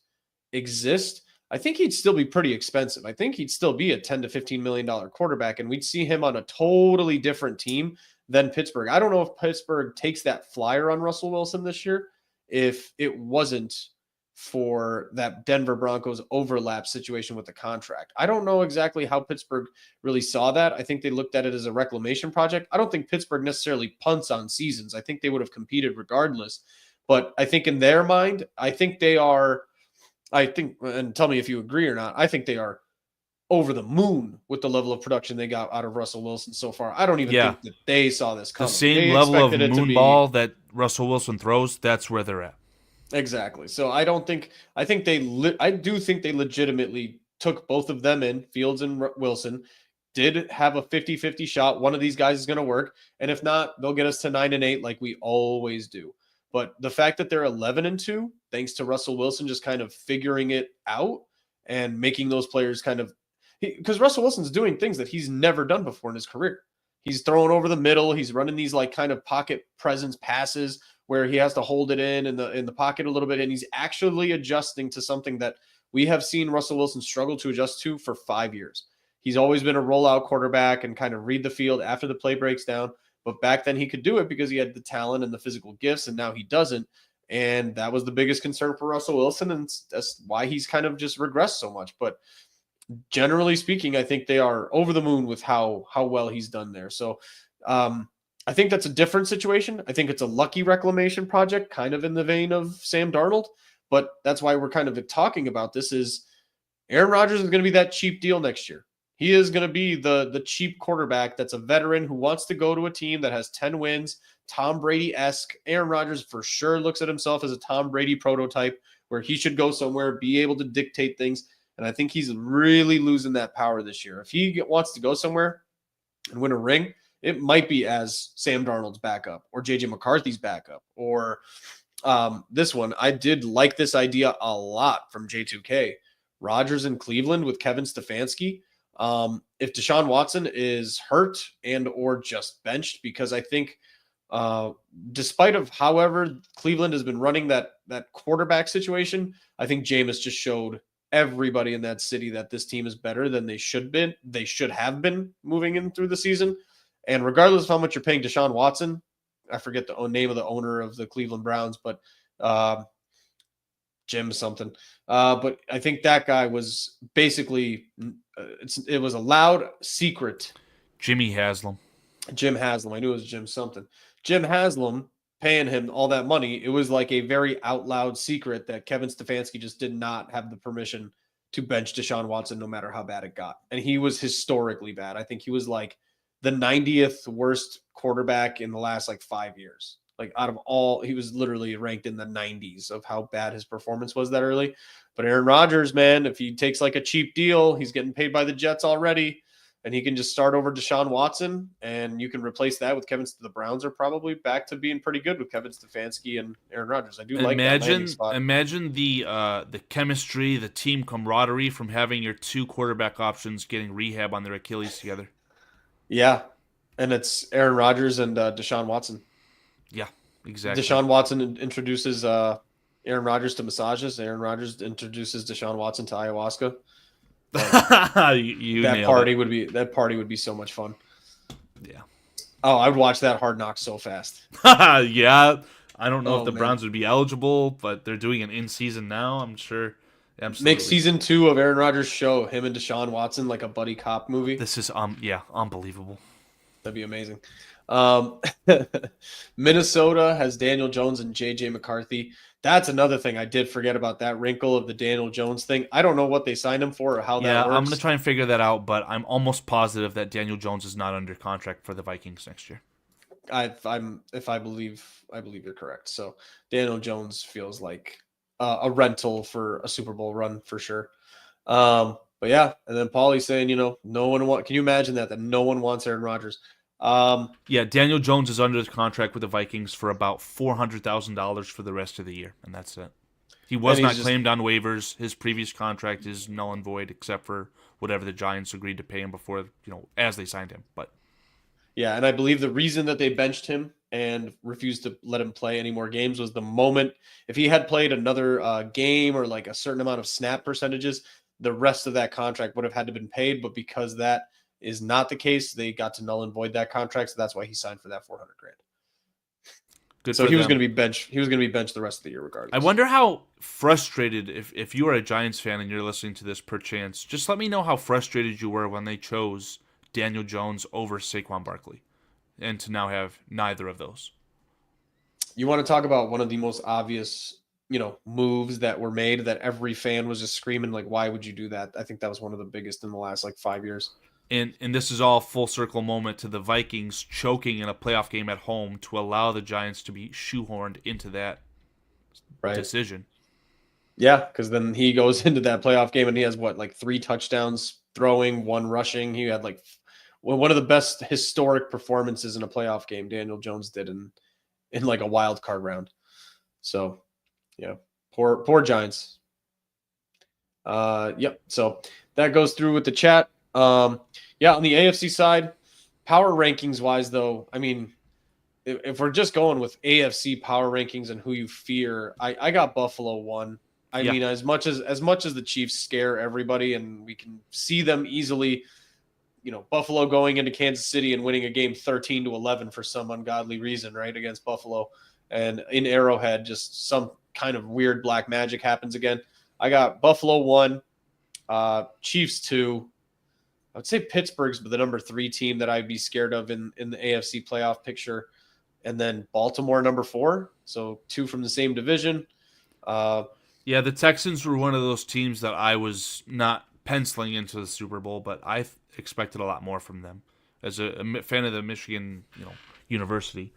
Speaker 1: exist, I think he'd still be pretty expensive. I think he'd still be a $10 to $15 million quarterback, and we'd see him on a totally different team than Pittsburgh. I don't know if Pittsburgh takes that flyer on Russell Wilson this year if it wasn't for that Denver Broncos overlap situation with the contract. I don't know exactly how Pittsburgh really saw that. I think they looked at it as a reclamation project. I don't think Pittsburgh necessarily punts on seasons. I think they would have competed regardless. But I think in their mind, and tell me if you agree or not, I think they are over the moon with the level of production they got out of Russell Wilson so far. I don't even think that they saw this coming.
Speaker 2: The same level of moonball that Russell Wilson throws, that's where they're at.
Speaker 1: Exactly. So I do think they legitimately took both of them in, Fields and Wilson, did have a 50-50 shot. One of these guys is going to work. And if not, they'll get us to 9-8 like we always do. But the fact that they're 11-2, thanks to Russell Wilson just kind of figuring it out and making those players because Russell Wilson's doing things that he's never done before in his career. He's throwing over the middle. He's running these like kind of pocket presence passes where he has to hold it in the pocket a little bit. And he's actually adjusting to something that we have seen Russell Wilson struggle to adjust to for 5 years. He's always been a rollout quarterback and kind of read the field after the play breaks down. But back then he could do it because he had the talent and the physical gifts, and now he doesn't. And that was the biggest concern for Russell Wilson, and that's why he's kind of just regressed so much. But generally speaking, I think they are over the moon with how well he's done there. So I think that's a different situation. I think it's a lucky reclamation project, kind of in the vein of Sam Darnold. But that's why we're kind of talking about this is Aaron Rodgers is going to be that cheap deal next year. He is going to be the cheap quarterback that's a veteran who wants to go to a team that has 10 wins, Tom Brady-esque. Aaron Rodgers for sure looks at himself as a Tom Brady prototype where he should go somewhere, be able to dictate things. And I think he's really losing that power this year. If he wants to go somewhere and win a ring, it might be as Sam Darnold's backup or J.J. McCarthy's backup or this one. I did like this idea a lot from J2K. Rodgers in Cleveland with Kevin Stefanski. If Deshaun Watson is hurt and or just benched, because I think despite of however Cleveland has been running that quarterback situation, I think Jameis just showed everybody in that city that this team is better than they should have been moving in through the season. And regardless of how much you're paying Deshaun Watson, I forget the name of the owner of the Cleveland Browns, but Jim something. But I think that guy was basically it was a loud secret.
Speaker 2: Jim Haslam.
Speaker 1: I knew it was Jim something. Jim Haslam paying him all that money. It was like a very out loud secret that Kevin Stefanski just did not have the permission to bench Deshaun Watson no matter how bad it got. And he was historically bad. I think he was like the 90th worst quarterback in the last like 5 years. Like out of all, he was literally ranked in the 90s of how bad his performance was that early. But Aaron Rodgers, man, if he takes like a cheap deal, he's getting paid by the Jets already, and he can just start over Deshaun Watson, and you can replace that with Kevin. The Browns are probably back to being pretty good with Kevin Stefanski and Aaron Rodgers. I do like that landing spot.
Speaker 2: Imagine the chemistry, the team camaraderie from having your two quarterback options getting rehab on their Achilles together.
Speaker 1: Yeah, and it's Aaron Rodgers and Deshaun Watson.
Speaker 2: Yeah, exactly.
Speaker 1: Deshaun Watson introduces Aaron Rodgers to massages. Aaron Rodgers introduces Deshaun Watson to ayahuasca. That party would be so much fun.
Speaker 2: Yeah.
Speaker 1: Oh, I would watch that Hard Knocks so fast.
Speaker 2: Yeah. I don't know if the Browns would be eligible, but they're doing an in-season now, I'm sure. Absolutely.
Speaker 1: Make season 2 of Aaron Rodgers' show, him and Deshaun Watson, like a buddy cop movie.
Speaker 2: This is unbelievable.
Speaker 1: That'd be amazing. Um, Minnesota has Daniel Jones and J.J. McCarthy. That's another thing I did forget about, that wrinkle of the Daniel Jones thing. I don't know what they signed him for or how that
Speaker 2: Yeah, I'm gonna
Speaker 1: works.
Speaker 2: try and figure that out, but I'm almost positive that Daniel Jones is not under contract for the Vikings next year.
Speaker 1: I believe you're correct. So Daniel Jones feels like a rental for a Super Bowl run for sure. But yeah, and then Paulie's saying, no one want. Can you imagine that no one wants Aaron Rodgers?
Speaker 2: Yeah, Daniel Jones is under contract with the Vikings for about $400,000 for the rest of the year, and that's it. He
Speaker 1: And
Speaker 2: was
Speaker 1: he's
Speaker 2: not
Speaker 1: just
Speaker 2: claimed on waivers. His previous contract is null and void, except for whatever the Giants agreed to pay him before, as they signed him. But
Speaker 1: Yeah, and I believe the reason that they benched him and refused to let him play any more games was the moment if he had played another game or like a certain amount of snap percentages, the rest of that contract would have had to been paid. But because that is not the case, they got to null and void that contract. So that's why he signed for that 400 grand.
Speaker 2: good
Speaker 1: So
Speaker 2: for
Speaker 1: he was
Speaker 2: them.
Speaker 1: going to be benched. He was going to be benched the rest of the year regardless.
Speaker 2: I wonder how frustrated, if you are a Giants fan and you're listening to this perchance, just let me know how frustrated you were when they chose Daniel Jones over Saquon Barkley, and to now have neither of those.
Speaker 1: You want to talk about one of the most obvious, moves that were made that every fan was just screaming, like, why would you do that? I think that was one of the biggest in the last like 5 years.
Speaker 2: And this is all full circle moment to the Vikings choking in a playoff game at home to allow the Giants to be shoehorned into that
Speaker 1: Right.
Speaker 2: decision.
Speaker 1: Yeah, because then he goes into that playoff game and he has what, like 3 touchdowns throwing, 1 rushing. He had like one of the best historic performances in a playoff game. Daniel Jones did in like a wild card round. So yeah, poor Giants. Yep. So that goes through with the chat. Yeah, on the AFC side, power rankings wise, though, I mean, if we're just going with AFC power rankings and who you fear, I got Buffalo 1. I
Speaker 2: Yeah.
Speaker 1: mean, as much as the Chiefs scare everybody, and we can see them easily, Buffalo going into Kansas City and winning a game 13-11 for some ungodly reason, right, against Buffalo, and in Arrowhead, just some kind of weird black magic happens again. I got Buffalo 1, Chiefs 2. I would say Pittsburgh's the number 3 team that I'd be scared of in the AFC playoff picture, and then Baltimore number 4. So 2 from the same division.
Speaker 2: Yeah, the Texans were one of those teams that I was not penciling into the Super Bowl, but I expected a lot more from them. As a fan of the Michigan, university,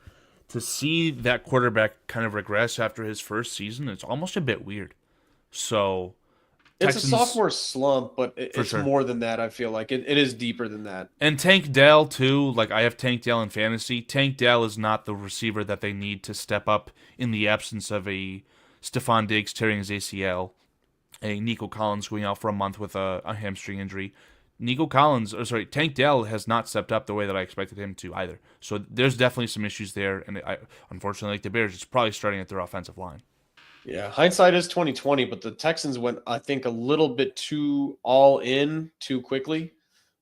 Speaker 2: to see that quarterback kind of regress after his first season, it's almost a bit weird. So
Speaker 1: It's
Speaker 2: Texans,
Speaker 1: a sophomore slump, but it's
Speaker 2: sure.
Speaker 1: more than that. I feel like it is deeper than that.
Speaker 2: And Tank Dell too. Like, I have Tank Dell in fantasy. Tank Dell is not the receiver that they need to step up in the absence of a Stephon Diggs tearing his ACL, a Nico Collins going out for a month with a hamstring injury. Tank Dell has not stepped up the way that I expected him to either. So there's definitely some issues there, and unfortunately, like the Bears, it's probably starting at their offensive line.
Speaker 1: Yeah, hindsight is 2020, but the Texans went, I think, a little bit too all in too quickly.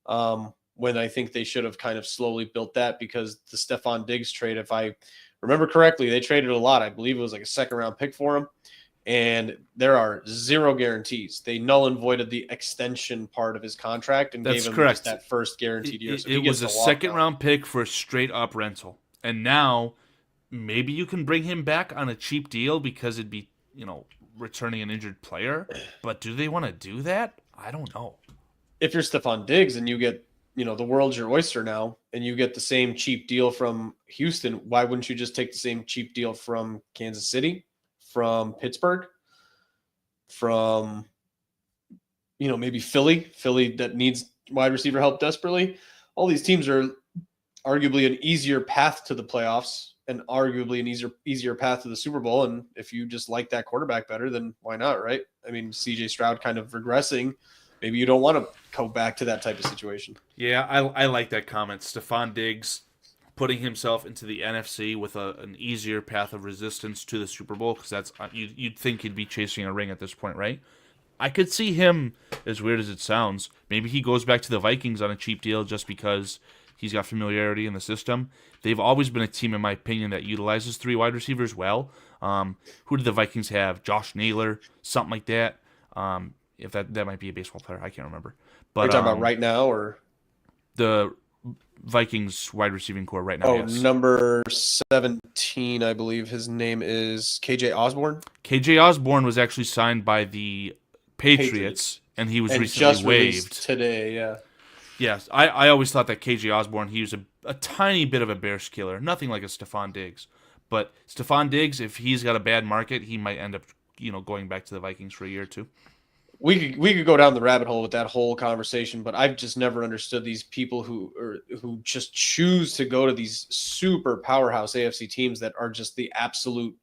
Speaker 1: When I think they should have kind of slowly built that, because the Stephon Diggs trade, if I remember correctly, they traded a lot. I believe it was like a second round pick for him. And there are 0 guarantees. They null and voided the extension part of his contract and
Speaker 2: That's
Speaker 1: gave him
Speaker 2: correct.
Speaker 1: just that first guaranteed year. So
Speaker 2: It was a second round pick for a straight up rental. And now maybe you can bring him back on a cheap deal because it'd be, returning an injured player. But do they want to do that? I don't know.
Speaker 1: If you're Stephon Diggs and you get, the world's your oyster now, and you get the same cheap deal from Houston, why wouldn't you just take the same cheap deal from Kansas City, from Pittsburgh, from, maybe Philly that needs wide receiver help desperately? All these teams are arguably an easier path to the playoffs and arguably an easier path to the Super Bowl. And if you just like that quarterback better, then why not, right? I mean, CJ Stroud kind of regressing. Maybe you don't want to go back to that type of situation.
Speaker 2: Yeah, I like that comment. Stephon Diggs putting himself into the NFC with an easier path of resistance to the Super Bowl, because that's you'd think he'd be chasing a ring at this point, right? I could see him, as weird as it sounds, maybe he goes back to the Vikings on a cheap deal just because he's got familiarity in the system. They've always been a team, in my opinion, that utilizes 3 wide receivers well. Who did the Vikings have? Josh Naylor, something like that. If that might be a baseball player, I can't remember. But
Speaker 1: Are you talking about right now, or
Speaker 2: the Vikings wide receiving core right now.
Speaker 1: Oh,
Speaker 2: yes.
Speaker 1: number 17, I believe his name is KJ Osborne.
Speaker 2: KJ Osborne was actually signed by the Patriots, and he was
Speaker 1: And
Speaker 2: recently
Speaker 1: just
Speaker 2: waived
Speaker 1: released today, yeah.
Speaker 2: Yes, I always thought that KJ Osborne, he was a tiny bit of a Bears killer, nothing like a Stephon Diggs. But Stephon Diggs, if he's got a bad market, he might end up, going back to the Vikings for a year or two.
Speaker 1: We could go down the rabbit hole with that whole conversation, but I've just never understood these people who just choose to go to these super powerhouse AFC teams that are just the absolute.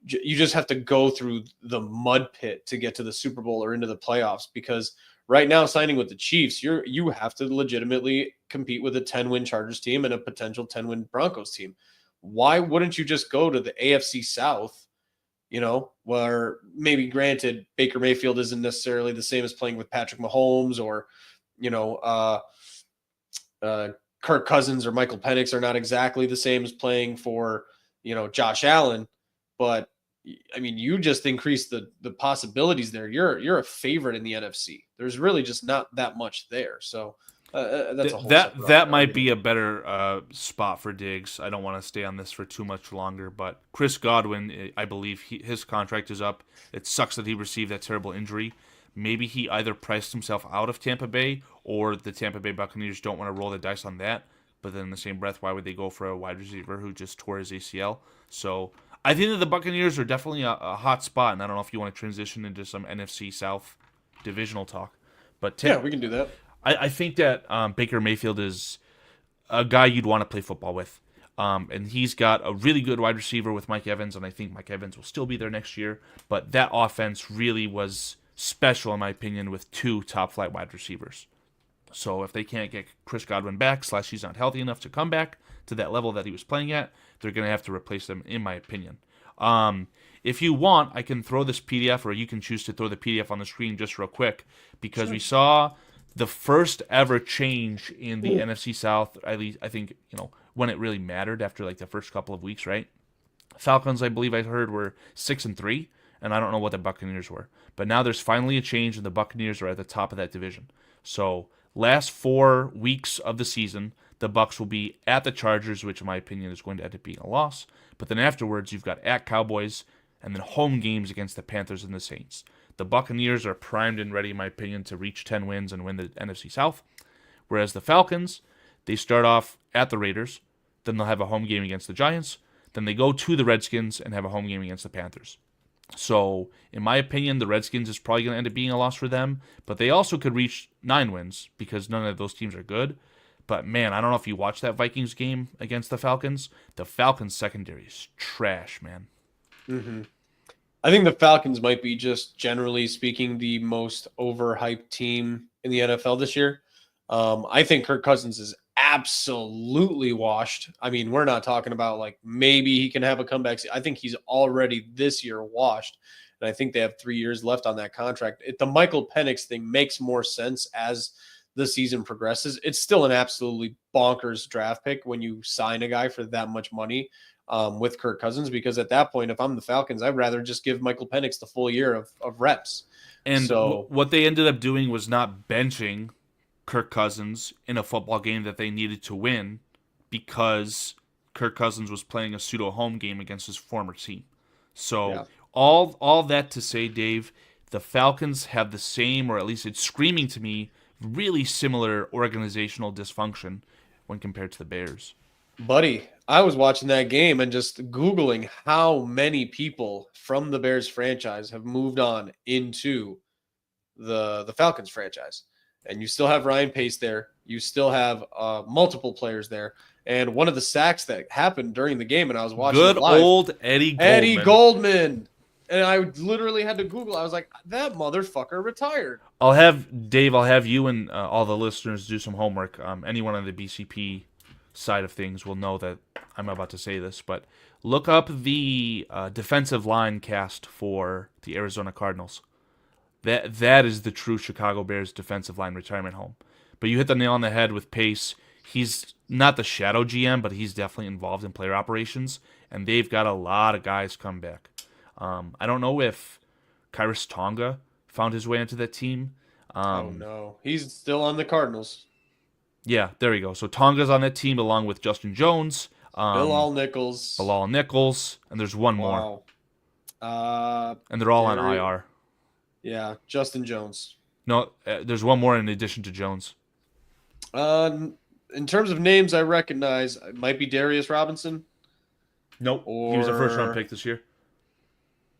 Speaker 1: You just have to go through the mud pit to get to the Super Bowl or into the playoffs, because right now signing with the Chiefs, you have to legitimately compete with a 10-win Chargers team and a potential 10-win Broncos team. Why wouldn't you just go to the AFC South? Where maybe granted Baker Mayfield isn't necessarily the same as playing with Patrick Mahomes, or, Kirk Cousins or Michael Penix are not exactly the same as playing for, Josh Allen. But I mean, you just increase the possibilities there. You're a favorite in the NFC. There's really just not that much there. So that's a whole
Speaker 2: that might be a better spot for Diggs. I don't want to stay on this for too much longer, but Chris Godwin, I believe his contract is up. It sucks that he received that terrible injury. Maybe he either priced himself out of Tampa Bay, or the Tampa Bay Buccaneers don't want to roll the dice on that. But then in the same breath, why would they go for a wide receiver who just tore his ACL? So I think that the Buccaneers are definitely a hot spot, and I don't know if you want to transition into some NFC South divisional talk. But
Speaker 1: yeah, we can do that.
Speaker 2: I think that Baker Mayfield is a guy you'd want to play football with. And he's got a really good wide receiver with Mike Evans, and I think Mike Evans will still be there next year. But that offense really was special, in my opinion, with two top-flight wide receivers. So if they can't get Chris Godwin back, / he's not healthy enough to come back to that level that he was playing at, they're going to have to replace them, in my opinion. If you want, I can throw this PDF, or you can choose to throw the PDF on the screen just real quick, because we saw the first ever change in the NFC South, at least I think, when it really mattered after like the first couple of weeks, right? Falcons, I believe I heard, were 6-3, and I don't know what the Buccaneers were. But now there's finally a change, and the Buccaneers are at the top of that division. So last 4 weeks of the season, the Bucs will be at the Chargers, which in my opinion is going to end up being a loss. But then afterwards, you've got at Cowboys, and then home games against the Panthers and the Saints. The Buccaneers are primed and ready, in my opinion, to reach 10 wins and win the NFC South. Whereas the Falcons, they start off at the Raiders, then they'll have a home game against the Giants, then they go to the Redskins and have a home game against the Panthers. So, in my opinion, the Redskins is probably going to end up being a loss for them, but they also could reach 9 wins because none of those teams are good. But man, I don't know if you watched that Vikings game against the Falcons. The Falcons secondary is trash, man.
Speaker 1: Mm-hmm. I think the Falcons might be, just generally speaking, the most overhyped team in the NFL this year. I think Kirk Cousins is absolutely washed. I mean, we're not talking about like maybe he can have a comeback. I think he's already this year washed. And I think they have 3 years left on that contract. The Michael Penix thing makes more sense as the season progresses. It's still an absolutely bonkers draft pick when you sign a guy for that much money. With Kirk Cousins, because at that point, if I'm the Falcons, I'd rather just give Michael Penix the full year of reps.
Speaker 2: And
Speaker 1: so
Speaker 2: what they ended up doing was not benching Kirk Cousins in a football game that they needed to win, because Kirk Cousins was playing a pseudo home game against his former team. So yeah. All that to say, Dave, the Falcons have the same, or at least it's screaming to me, really similar organizational dysfunction when compared to the Bears.
Speaker 1: Buddy, I was watching that game and just Googling how many people from the Bears franchise have moved on into the Falcons franchise. And you still have Ryan Pace there. You still have multiple players there. And one of the sacks that happened during the game, and I was watching
Speaker 2: Good
Speaker 1: it live,
Speaker 2: old Eddie Goldman.
Speaker 1: Eddie Goldman. And I literally had to Google. I was like, that motherfucker retired.
Speaker 2: I'll have you and all the listeners do some homework. Anyone on the BCP side of things will know that I'm about to say this, but look up the defensive line cast for the Arizona Cardinals. That is the true Chicago Bears defensive line retirement home. But you hit the nail on the head with Pace. He's not the shadow GM, but he's definitely involved in player operations, and they've got a lot of guys come back. I don't know if Kyrus Tonga found his way into that team.
Speaker 1: Oh no, he's still on the Cardinals.
Speaker 2: Yeah, there you go. So Tonga's on that team along with Justin Jones,
Speaker 1: Bilal Nichols.
Speaker 2: Bilal Nichols, and there's one more,
Speaker 1: Wow. Uh,
Speaker 2: and they're all on
Speaker 1: Darius.
Speaker 2: IR.
Speaker 1: Yeah, Justin Jones.
Speaker 2: No, there's one more in addition to Jones.
Speaker 1: In terms of names I recognize, it might be Darius Robinson.
Speaker 2: Nope, he was a first round pick this year.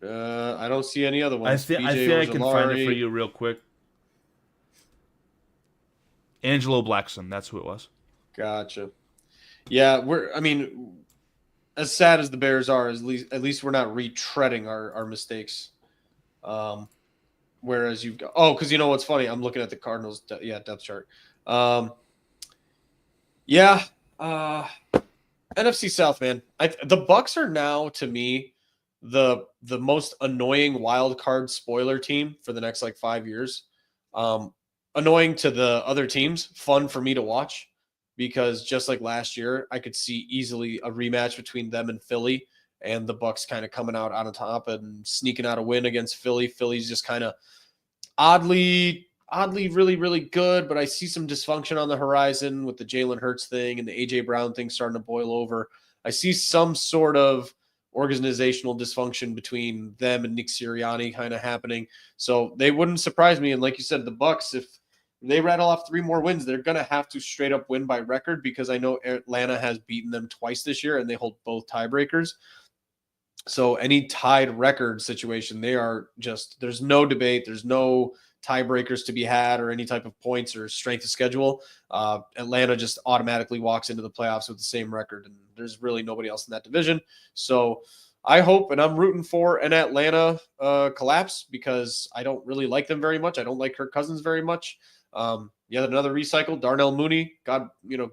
Speaker 1: I don't see any other ones.
Speaker 2: I think I can find it for you real quick. Angelo Blackson, that's who it was.
Speaker 1: Gotcha. Yeah, I mean, as sad as the Bears are, at least we're not retreading our mistakes. Whereas you've got because you know what's funny? I'm looking at the Cardinals depth chart. NFC South, man. The Bucks are now to me the most annoying wild card spoiler team for the next like 5 years. Annoying to the other teams, fun for me to watch because just like last year, I could see easily a rematch between them and Philly, and the Bucks kind of coming out on top and sneaking out a win against Philly. Philly's just kind of oddly really, really good, but I see some dysfunction on the horizon with the Jalen Hurts thing and the A.J. Brown thing starting to boil over. I see some sort of organizational dysfunction between them and Nick Sirianni kind of happening. So they wouldn't surprise me. And like you said, the Bucks, if they rattle off 3 more wins, they're going to have to straight up win by record because I know Atlanta has beaten them twice this year and they hold both tiebreakers. So any tied record situation, they are just, there's no debate. There's no tiebreakers to be had or any type of points or strength of schedule. Atlanta just automatically walks into the playoffs with the same record, and there's really nobody else in that division. So I hope, and I'm rooting for an Atlanta collapse because I don't really like them very much. I don't like Kirk Cousins very much. Another recycle, Darnell Mooney. God,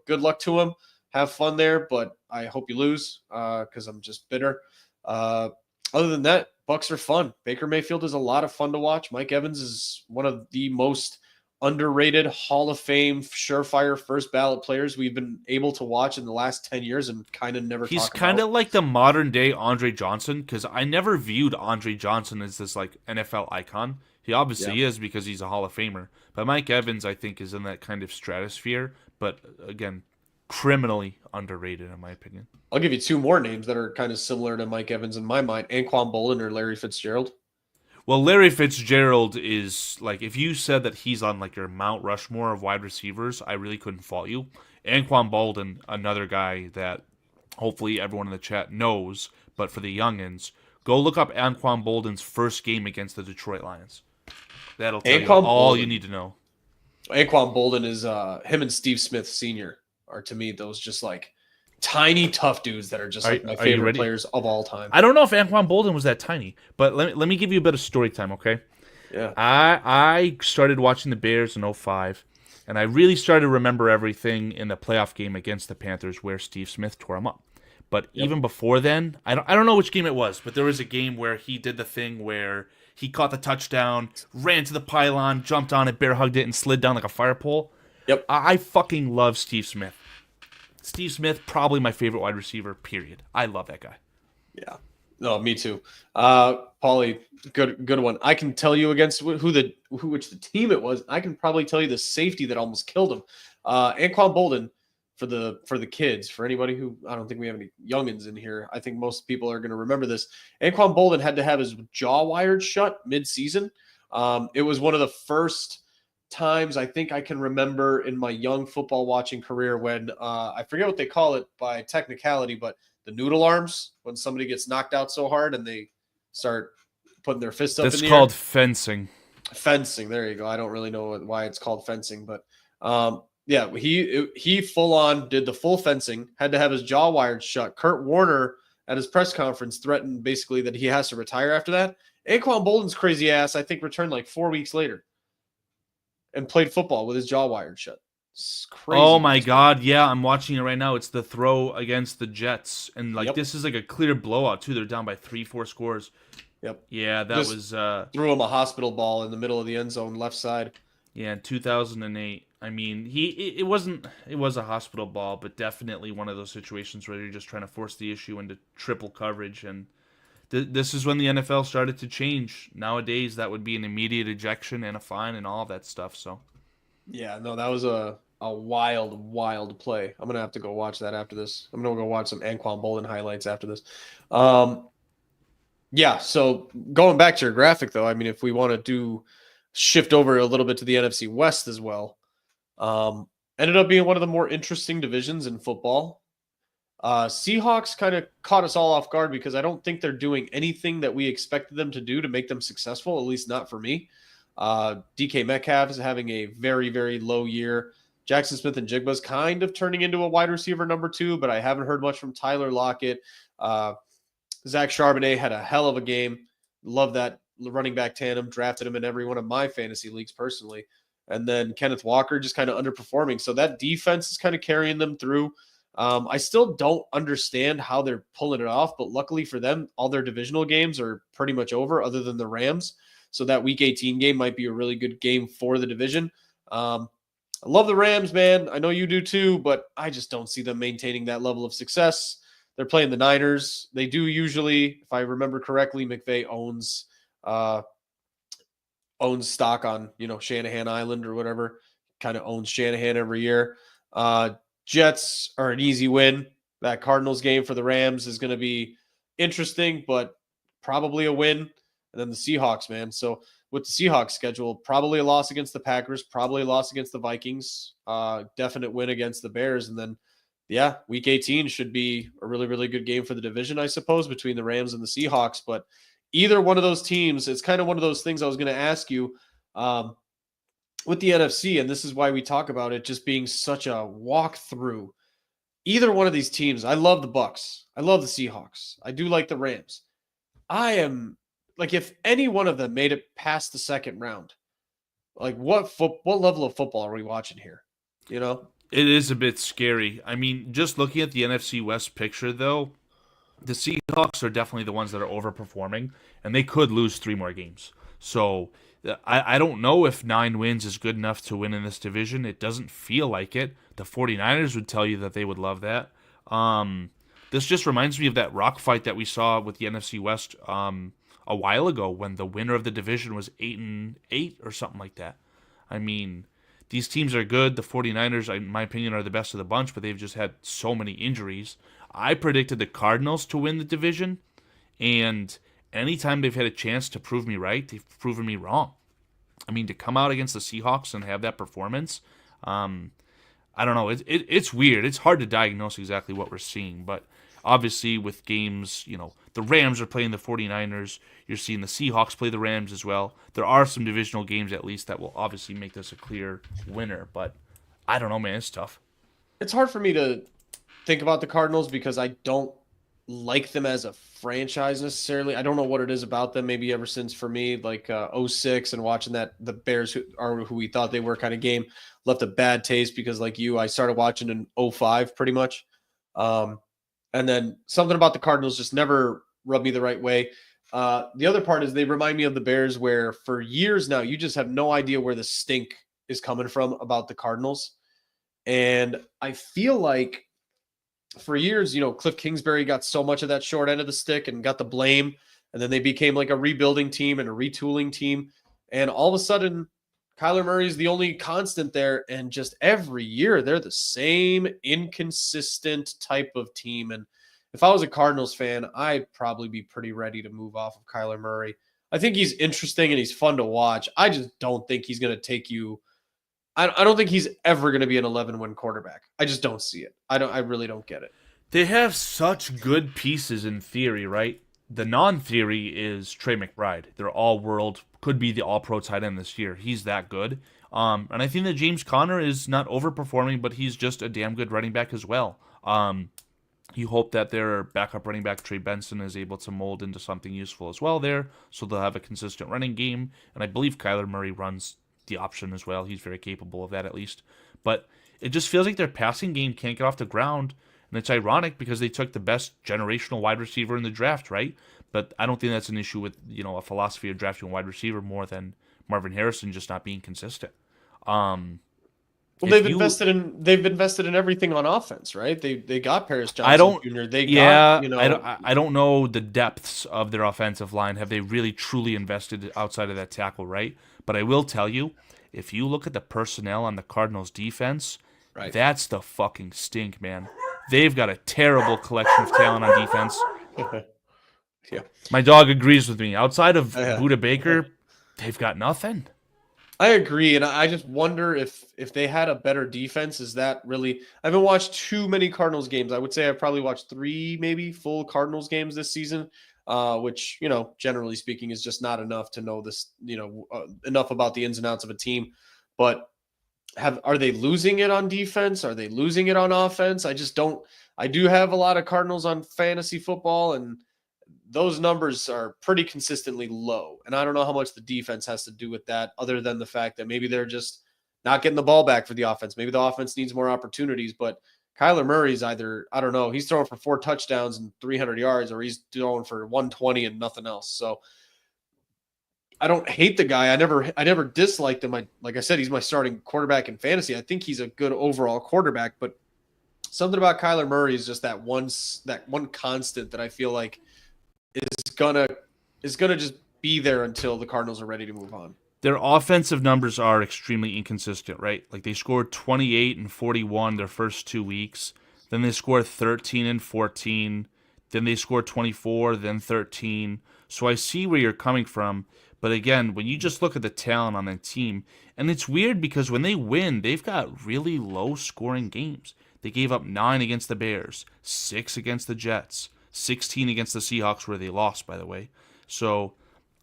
Speaker 1: good luck to him. Have fun there, but I hope you lose because I'm just bitter. Other than that, Bucks are fun. Baker Mayfield is a lot of fun to watch. Mike Evans is one of the most underrated Hall of Fame, surefire first ballot players we've been able to watch in the last 10 years and kind of never
Speaker 2: He's
Speaker 1: talk about.
Speaker 2: kind of like the modern day Andre Johnson because I never viewed Andre Johnson as this like NFL icon. He obviously is because he's a Hall of Famer. But Mike Evans, I think, is in that kind of stratosphere. But again, criminally underrated in my opinion.
Speaker 1: I'll give you 2 more names that are kind of similar to Mike Evans in my mind. Anquan Bolden or Larry Fitzgerald.
Speaker 2: Well, Larry Fitzgerald is, like, if you said that he's on, like, your Mount Rushmore of wide receivers, I really couldn't fault you. Anquan Bolden, another guy that hopefully everyone in the chat knows, but for the youngins, go look up Anquan Bolden's first game against the Detroit Lions. That'll tell you all you need to know.
Speaker 1: Anquan Bolden is, him and Steve Smith Sr. are, to me, those just, like, tiny, tough dudes that are just like my favorite players of all time.
Speaker 2: I don't know if Anquan Bolden was that tiny, but let me give you a bit of story time, okay?
Speaker 1: Yeah.
Speaker 2: I started watching the Bears in 2005, and I really started to remember everything in the playoff game against the Panthers where Steve Smith tore him up. But even before then, I don't know which game it was, but there was a game where he did the thing where he caught the touchdown, ran to the pylon, jumped on it, bear hugged it, and slid down like a fire pole.
Speaker 1: Yep.
Speaker 2: I fucking love Steve Smith. Steve Smith, probably my favorite wide receiver, period. I love that guy.
Speaker 1: Yeah. No, me too. Paulie, good one. I can tell you against which the team it was. I can probably tell you the safety that almost killed him. Anquan Bolden, for the kids, for anybody who, I don't think we have any youngins in here. I think most people are going to remember this. Anquan Bolden had to have his jaw wired shut mid-season. It was one of the first times I think I can remember in my young football watching career when I forget what they call it by technicality, but the noodle arms, when somebody gets knocked out so hard and they start putting their fist up in the air.
Speaker 2: That's called fencing.
Speaker 1: Fencing. There you go. I don't really know why it's called fencing, but he full on did the full fencing, had to have his jaw wired shut. Kurt Warner at his press conference threatened basically that he has to retire after that. Anquan Bolden's crazy ass, I think, returned like 4 weeks later and played football with his jaw wired shut. It's crazy.
Speaker 2: Oh my God. Yeah, I'm watching it right now. It's the throw against the Jets. And this is like a clear blowout too. They're down by 3-4 scores.
Speaker 1: Yep.
Speaker 2: Yeah, that
Speaker 1: Just
Speaker 2: was
Speaker 1: threw him a hospital ball in the middle of the end zone, left side.
Speaker 2: Yeah, in 2008. I mean, it was a hospital ball, but definitely one of those situations where you're just trying to force the issue into triple coverage. And this is when the NFL started to change. Nowadays, that would be an immediate ejection and a fine and all of that stuff. So,
Speaker 1: yeah, no, that was a a wild play. I'm gonna have to go watch that after this. I'm gonna go watch some Anquan Bolden highlights after this. Um, yeah. So going back to your graphic, though, I mean, if we want to do shift over a little bit to the NFC West as well, um, ended up being one of the more interesting divisions in football. Seahawks kind of caught us all off guard because I don't think they're doing anything that we expected them to do to make them successful, at least not for me. DK Metcalf is having a very low year. Jackson Smith and Jigba's kind of turning into a wide receiver number 2, but I haven't heard much from Tyler Lockett. Zach Charbonnet had a hell of a game. Love that running back tandem. Drafted him in every one of my fantasy leagues personally. And then Kenneth Walker just kind of underperforming. So that defense is kind of carrying them through. I still don't understand how they're pulling it off, but luckily for them, all their divisional games are pretty much over other than the Rams. So that week 18 game might be a really good game for the division. I love the Rams, man. I know you do too, but I just don't see them maintaining that level of success. They're playing the Niners. They do usually, if I remember correctly, McVay owns stock on, Shanahan Island or whatever. Kind of owns Shanahan every year. Jets are an easy win. That Cardinals game for the Rams is going to be interesting, but probably a win. And then the Seahawks, man. So with the Seahawks schedule, probably a loss against the Packers, probably a loss against the Vikings, definite win against the Bears. And then, yeah, week 18 should be a really good game for the division, I suppose, between the Rams and the Seahawks. But either one of those teams, it's kind of one of those things I was going to ask you. With the NFC, and this is why we talk about it just being such a walkthrough. Either one of these teams, I love the Bucks. I love the Seahawks. I do like the Rams. I am like, if any one of them made it past the second round, like what level of football are we watching here?
Speaker 2: It is a bit scary. I mean, just looking at the NFC West picture, though, the Seahawks are definitely the ones that are overperforming, and they could lose 3 more games. So I don't know if 9 wins is good enough to win in this division. It doesn't feel like it. The 49ers would tell you that they would love that. This just reminds me of that rock fight that we saw with the NFC West a while ago when the winner of the division was 8-8 or something like that. I mean, these teams are good. The 49ers, in my opinion, are the best of the bunch, but they've just had so many injuries. I predicted the Cardinals to win the division, and anytime they've had a chance to prove me right, they've proven me wrong. I mean, to come out against the Seahawks and have that performance, I don't know. It's weird. It's hard to diagnose exactly what we're seeing, but obviously with games, the Rams are playing the 49ers. You're seeing the Seahawks play the Rams as well. There are some divisional games at least that will obviously make this a clear winner, but I don't know, man. It's tough.
Speaker 1: It's hard for me to think about the Cardinals because I don't like them as a franchise necessarily. I don't know what it is about them. Maybe ever since for me, like 06 and watching that the Bears who we thought they were kind of game left a bad taste because like you, I started watching in 05 pretty much. And then something about the Cardinals just never rubbed me the right way. The other part is they remind me of the Bears where for years now, you just have no idea where the stink is coming from about the Cardinals. And I feel like for years, Cliff Kingsbury got so much of that short end of the stick and got the blame. And then they became like a rebuilding team and a retooling team. And all of a sudden, Kyler Murray is the only constant there. And just every year, they're the same inconsistent type of team. And if I was a Cardinals fan, I'd probably be pretty ready to move off of Kyler Murray. I think he's interesting and he's fun to watch. I just don't think he's going to take you. I don't think he's ever going to be an 11-win quarterback. I just don't see it. I really don't get it.
Speaker 2: They have such good pieces in theory, right? The non-theory is Trey McBride. They're all-world, could be the all-pro tight end this year. He's that good. And I think that James Conner is not overperforming, but he's just a damn good running back as well. You hope that their backup running back, Trey Benson, is able to mold into something useful as well there, so they'll have a consistent running game. And I believe Kyler Murray runs the option as well. He's very capable of that at least. But it just feels like their passing game can't get off the ground. And it's ironic because they took the best generational wide receiver in the draft, right? But I don't think that's an issue with, a philosophy of drafting a wide receiver more than Marvin Harrison just not being consistent.
Speaker 1: Well, they've invested in everything on offense, right? They got Paris Johnson Jr.
Speaker 2: I don't know the depths of their offensive line. Have they really truly invested outside of that tackle, right? But I will tell you, if you look at the personnel on the Cardinals defense,
Speaker 1: Right.
Speaker 2: That's the fucking stink, man. They've got a terrible collection of talent on defense.
Speaker 1: Yeah.
Speaker 2: My dog agrees with me. Outside of
Speaker 1: Yeah.
Speaker 2: Budda Baker, they've got nothing.
Speaker 1: I agree, and I just wonder if they had a better defense. Is that really? I haven't watched too many Cardinals games. I would say I've probably watched 3, maybe full Cardinals games this season, which generally speaking, is just not enough to know this. Enough about the ins and outs of a team. But are they losing it on defense? Are they losing it on offense? I just don't. I do have a lot of Cardinals on fantasy football, and those numbers are pretty consistently low. And I don't know how much the defense has to do with that, other than the fact that maybe they're just not getting the ball back for the offense. Maybe the offense needs more opportunities, but Kyler Murray's either, I don't know, he's throwing for 4 touchdowns and 300 yards, or he's throwing for 120 and nothing else. So I don't hate the guy. I never disliked him. Like I said, he's my starting quarterback in fantasy. I think he's a good overall quarterback, but something about Kyler Murray is just that one constant that I feel like is gonna just be there until the Cardinals are ready to move on.
Speaker 2: Their offensive numbers are extremely inconsistent, right? Like they scored 28 and 41 their first 2 weeks. Then they scored 13 and 14. Then they scored 24, then 13. So I see where you're coming from. But again, when you just look at the talent on that team, and it's weird because when they win, they've got really low scoring games. They gave up 9 against the Bears, 6 against the Jets, 16 against the Seahawks, where they lost, by the way. So,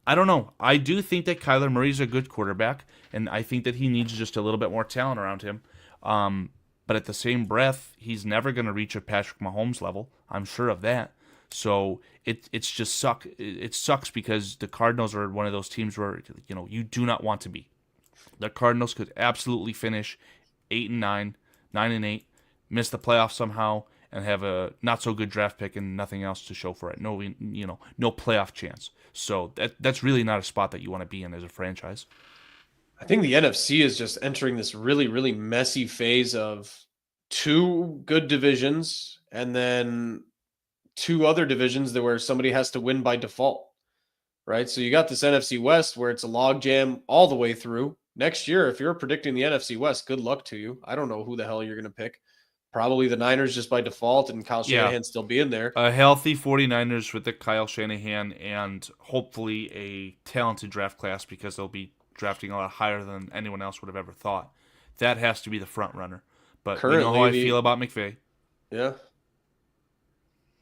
Speaker 2: I don't know. I do think that Kyler Murray's a good quarterback, and I think that he needs just a little bit more talent around him. But at the same breath, he's never going to reach a Patrick Mahomes level. I'm sure of that. So it's just it sucks because the Cardinals are one of those teams where you do not want to be. The Cardinals could absolutely finish 8-9, 9-8, miss the playoffs somehow, and have a not so good draft pick and nothing else to show for it. No playoff chance. So that's really not a spot that you want to be in as a franchise.
Speaker 1: I think the NFC is just entering this really, really messy phase of 2 good divisions and then 2 other divisions where somebody has to win by default, right? So you got this NFC West where it's a logjam all the way through. Next year, if you're predicting the NFC West, good luck to you. I don't know who the hell you're going to pick. Probably the Niners just by default, and Kyle Shanahan still being there.
Speaker 2: A healthy 49ers with the Kyle Shanahan and hopefully a talented draft class because they'll be drafting a lot higher than anyone else would have ever thought. That has to be the front runner. But currently, you know how I feel about McVay.
Speaker 1: Yeah.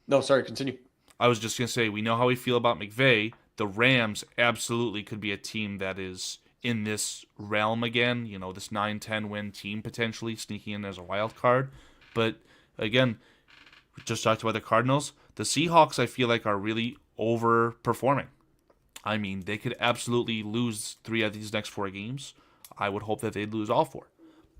Speaker 1: No, sorry, continue.
Speaker 2: I was just going to say, we know how we feel about McVay. The Rams absolutely could be a team that is in this realm again. This 9-10 win team potentially sneaking in as a wild card. But again, we just talked about the Cardinals. The Seahawks, I feel like, are really overperforming. I mean, they could absolutely lose 3 of these next 4 games. I would hope that they'd lose all 4.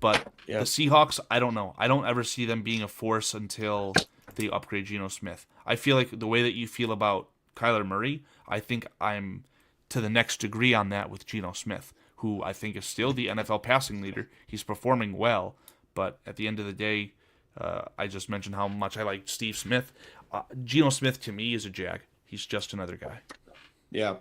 Speaker 2: But the Seahawks, I don't know. I don't ever see them being a force until they upgrade Geno Smith. I feel like the way that you feel about Kyler Murray, I think I'm to the next degree on that with Geno Smith, who I think is still the NFL passing leader. He's performing well, but at the end of the day, I just mentioned how much I like Steve Smith. Geno Smith, to me, is a jag. He's just another guy.
Speaker 1: Yeah. And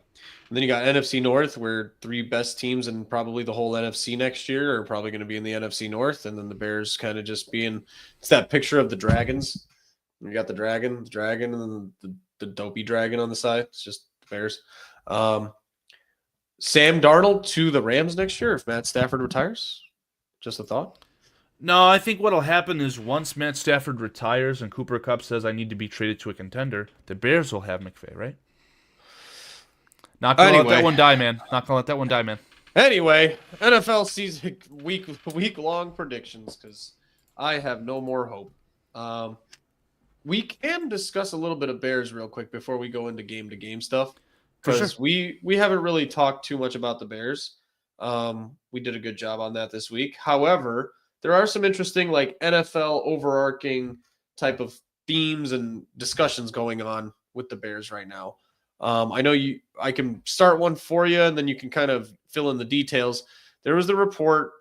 Speaker 1: then you got NFC North, where 3 best teams and probably the whole NFC next year are probably going to be in the NFC North. And then the Bears kind of just being – it's that picture of the dragons. You got the dragon, and then the dopey dragon on the side. It's just the Bears. Sam Darnold to the Rams next year if Matt Stafford retires? Just a thought?
Speaker 2: No, I think what'll happen is once Matt Stafford retires and Cooper Kupp says I need to be traded to a contender, the Bears will have McVay, right? Not gonna let that one die, man. Not gonna let that one die, man.
Speaker 1: Anyway, NFL season week long predictions because I have no more hope. We can discuss a little bit of Bears real quick before we go into game to game stuff because we haven't really talked too much about the Bears. We did a good job on that this week. However, there are some interesting NFL overarching type of themes and discussions going on with the Bears right now. I know I can start one for you and then you can kind of fill in the details. There was the report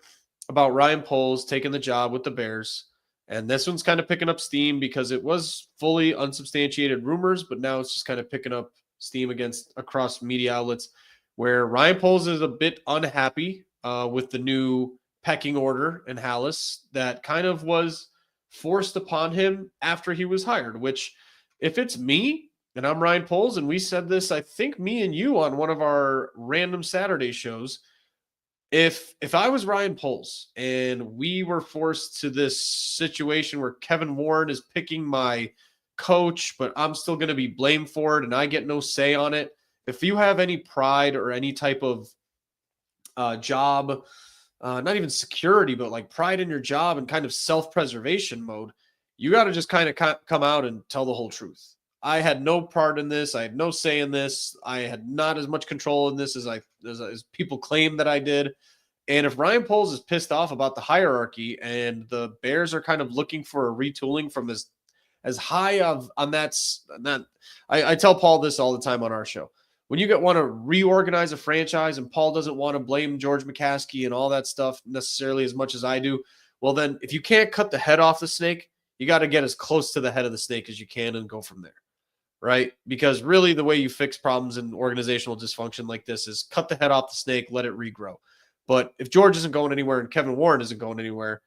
Speaker 1: about Ryan Poles taking the job with the Bears. And this one's kind of picking up steam because it was fully unsubstantiated rumors, but now it's just kind of picking up steam across media outlets where Ryan Poles is a bit unhappy with the new pecking order in Hallis that kind of was forced upon him after he was hired, which if it's me and I'm Ryan Poles, and we said this, I think me and you on one of our random Saturday shows, if I was Ryan Poles and we were forced to this situation where Kevin Warren is picking my coach, but I'm still going to be blamed for it and I get no say on it. If you have any pride or any type of job, not even security, but like pride in your job and kind of self-preservation mode, you got to just kind of come out and tell the whole truth. I had no part in this. I had no say in this. I had not as much control in this as people claim that I did. And if Ryan Poles is pissed off about the hierarchy and the Bears are kind of looking for a retooling from as high of on that, I tell Paul this all the time on our show. When you want to reorganize a franchise and Paul doesn't want to blame George McCaskey and all that stuff necessarily as much as I do, well, then if you can't cut the head off the snake, you got to get as close to the head of the snake as you can and go from there, right? Because really the way you fix problems in organizational dysfunction like this is cut the head off the snake, let it regrow. But if George isn't going anywhere and Kevin Warren isn't going anywhere,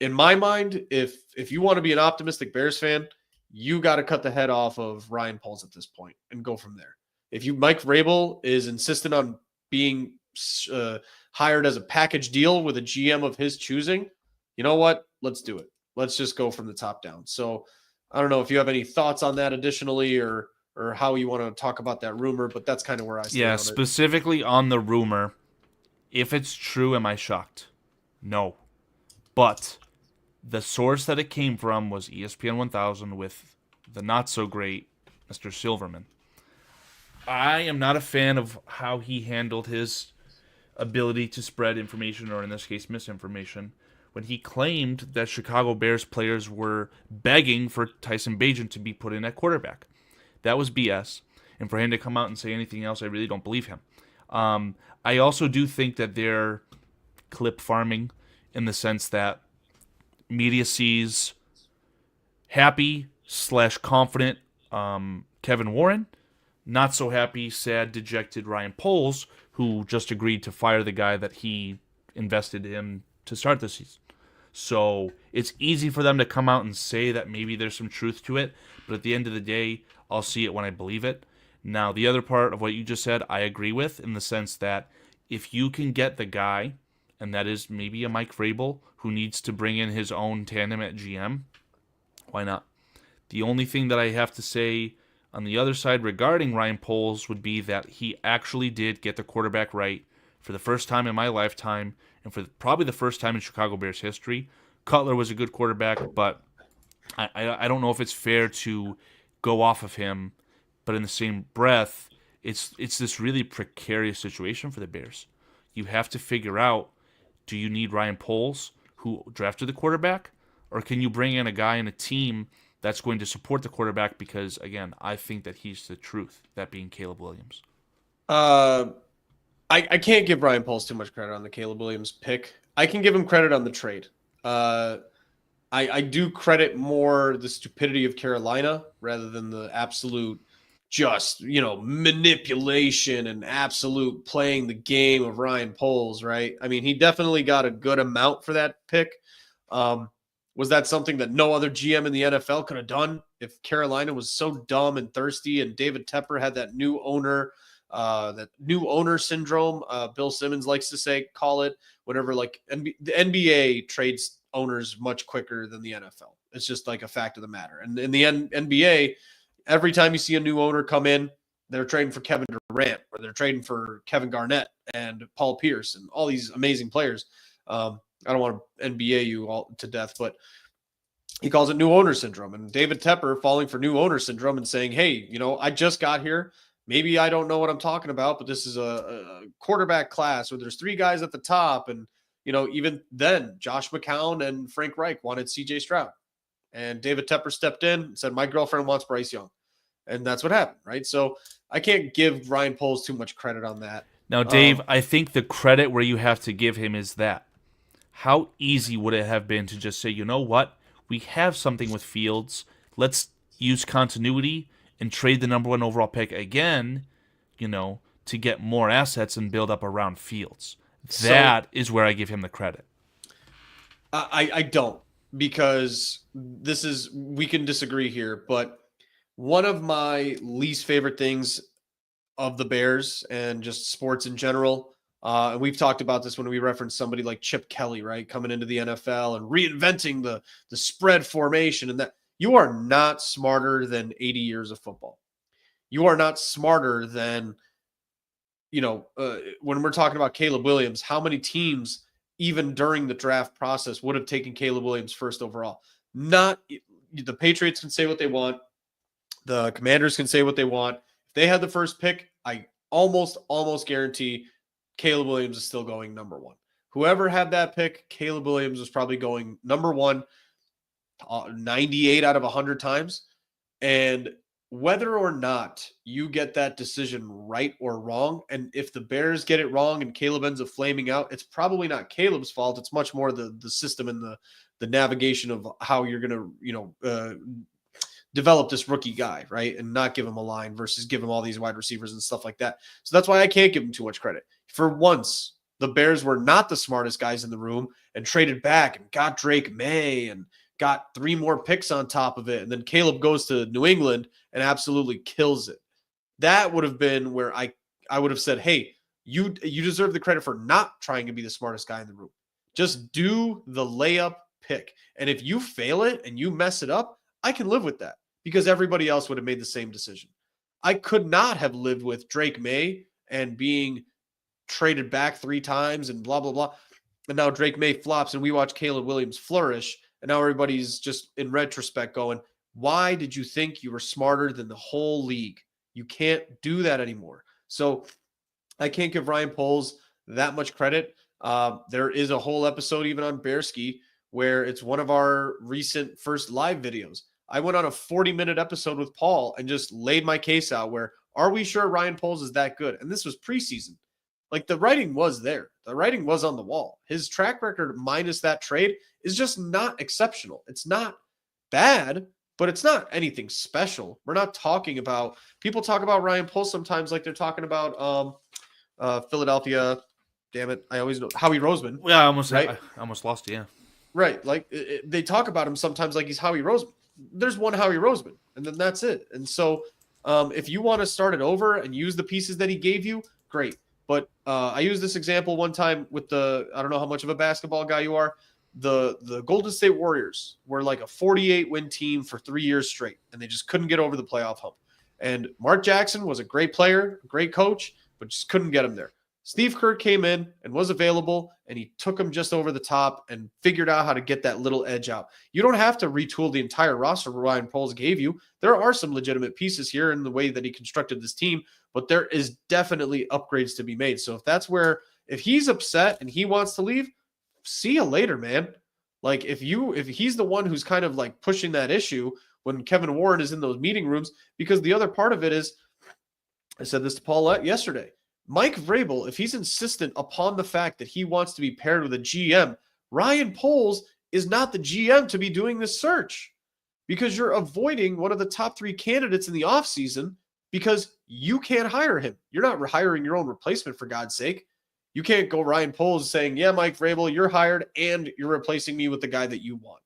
Speaker 1: in my mind, if you want to be an optimistic Bears fan, you got to cut the head off of Ryan Poles at this point and go from there. If Mike Vrabel is insistent on being hired as a package deal with a GM of his choosing, you know what? Let's do it. Let's just go from the top down. So I don't know if you have any thoughts on that additionally or how you want to talk about that rumor, but that's kind of where I stand.
Speaker 2: Yeah,
Speaker 1: on
Speaker 2: specifically on the rumor, if it's true, am I shocked? No. But the source that it came from was ESPN 1000 with the not-so-great Mr. Silverman. I am not a fan of how he handled his ability to spread information, or in this case, misinformation, when he claimed that Chicago Bears players were begging for Tyson Bagent to be put in at quarterback. That was BS. And for him to come out and say anything else, I really don't believe him. I also do think that they're clip farming in the sense that media sees happy / confident Kevin Warren, not so happy, sad, dejected Ryan Poles, who just agreed to fire the guy that he invested in to start the season. So it's easy for them to come out and say that maybe there's some truth to it, but at the end of the day, I'll see it when I believe it. Now, the other part of what you just said, I agree with, in the sense that if you can get the guy, and that is maybe a Mike Vrabel, who needs to bring in his own tandem at GM, why not? The only thing that I have to say on the other side regarding Ryan Poles would be that he actually did get the quarterback right for the first time in my lifetime, and for probably the first time in Chicago Bears history. Cutler was a good quarterback, but I don't know if it's fair to go off of him. But in the same breath, it's this really precarious situation for the Bears. You have to figure out, do you need Ryan Poles, who drafted the quarterback, or can you bring in a guy in a team that's going to support the quarterback? Because, again, I think that he's the truth, that being Caleb Williams.
Speaker 1: I can't give Ryan Poles too much credit on the Caleb Williams pick. I can give him credit on the trade. I do credit more the stupidity of Carolina rather than the absolute just, manipulation and absolute playing the game of Ryan Poles, right? I mean, he definitely got a good amount for that pick. Was that something that no other GM in the NFL could have done if Carolina was so dumb and thirsty and David Tepper had that new owner syndrome, Bill Simmons likes to call it, whenever the NBA trades owners much quicker than the NFL. It's just like a fact of the matter. And in the NBA, every time you see a new owner come in, they're trading for Kevin Durant, or they're trading for Kevin Garnett and Paul Pierce and all these amazing players. I don't want to NBA you all to death, but he calls it new owner syndrome. And David Tepper falling for new owner syndrome and saying, hey, I just got here. Maybe I don't know what I'm talking about, but this is a quarterback class where there's 3 guys at the top. And, even then, Josh McCown and Frank Reich wanted CJ Stroud. And David Tepper stepped in and said, my girlfriend wants Bryce Young. And that's what happened, right? So I can't give Ryan Poles too much credit on that.
Speaker 2: Now, Dave, I think the credit where you have to give him is that. How easy would it have been to just say, you know what? We have something with Fields. Let's use continuity and trade the number 1 overall pick again, to get more assets and build up around Fields. That is where I give him the credit.
Speaker 1: I don't, because we can disagree here, but one of my least favorite things of the Bears and just sports in general. And we've talked about this when we referenced somebody like Chip Kelly, right, coming into the NFL and reinventing the spread formation, and that you are not smarter than 80 years of football. You are not smarter than when we're talking about Caleb Williams. How many teams, even during the draft process, would have taken Caleb Williams first overall? Not the Patriots can say what they want. The Commanders can say what they want. If they had the first pick, I almost guarantee Caleb Williams is still going number one. Whoever had that pick, Caleb Williams was probably going number one 98 out of 100 times. And whether or not you get that decision right or wrong, and if the Bears get it wrong and Caleb ends up flaming out, it's probably not Caleb's fault. It's much more the system and the navigation of how you're going to, develop this rookie guy, right? And not give him a line versus give him all these wide receivers and stuff like that. So that's why I can't give him too much credit. For once, the Bears were not the smartest guys in the room and traded back and got Drake May and got 3 more picks on top of it. And then Caleb goes to New England and absolutely kills it. That would have been where I would have said, hey, you deserve the credit for not trying to be the smartest guy in the room. Just do the layup pick. And if you fail it and you mess it up, I can live with that, because everybody else would have made the same decision. I could not have lived with Drake May and being traded back 3 times and blah, blah, blah. And now Drake May flops and we watch Caleb Williams flourish. And now everybody's just in retrospect going, why did you think you were smarter than the whole league? You can't do that anymore. So I can't give Ryan Poles that much credit. There is a whole episode even on Bearski where it's one of our recent first live videos. I went on a 40-minute episode with Paul and just laid my case out where, are we sure Ryan Poles is that good? And this was preseason. Like, the writing was there. The writing was on the wall. His track record minus that trade is just not exceptional. It's not bad, but it's not anything special. We're not talking about, people talk about Ryan Poles sometimes like they're talking about Philadelphia. Damn it. I always know Howie Roseman.
Speaker 2: Yeah, I almost lost it, yeah.
Speaker 1: Right. Like, they talk about him sometimes like he's Howie Roseman. There's one Howie Roseman, and then that's it. And so if you want to start it over and use the pieces that he gave you, great. But I used this example one time with I don't know how much of a basketball guy you are. The Golden State Warriors were like a 48-win team for 3 years straight, and they just couldn't get over the playoff hump. And Mark Jackson was a great player, great coach, but just couldn't get him there. Steve Kerr came in and was available, and he took him just over the top and figured out how to get that little edge out. You don't have to retool the entire roster Ryan Poles gave you. There are some legitimate pieces here in the way that he constructed this team, but there is definitely upgrades to be made. So if he's upset and he wants to leave, see you later, man. Like, if he's the one who's kind of like pushing that issue when Kevin Warren is in those meeting rooms, because the other part of it is, I said this to Paulette yesterday, Mike Vrabel, if he's insistent upon the fact that he wants to be paired with a GM, Ryan Poles is not the GM to be doing this search, because you're avoiding one of the top 3 candidates in the offseason because you can't hire him. You're not hiring your own replacement, for God's sake. You can't go Ryan Poles saying, yeah, Mike Vrabel, you're hired and you're replacing me with the guy that you want.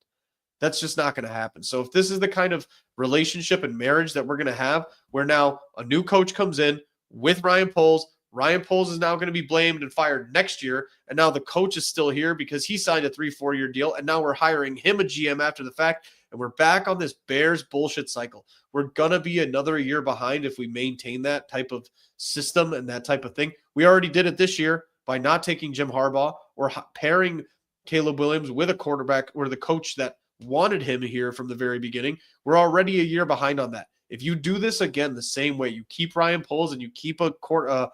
Speaker 1: That's just not going to happen. So if this is the kind of relationship and marriage that we're going to have, where now a new coach comes in with Ryan Poles is now going to be blamed and fired next year. And now the coach is still here because he signed a 3-4 year deal. And now we're hiring him a GM after the fact. And we're back on this Bears bullshit cycle. We're going to be another year behind if we maintain that type of system and that type of thing. We already did it this year by not taking Jim Harbaugh or pairing Caleb Williams with a quarterback or the coach that wanted him here from the very beginning. We're already a year behind on that. If you do this again the same way, you keep Ryan Poles and you keep a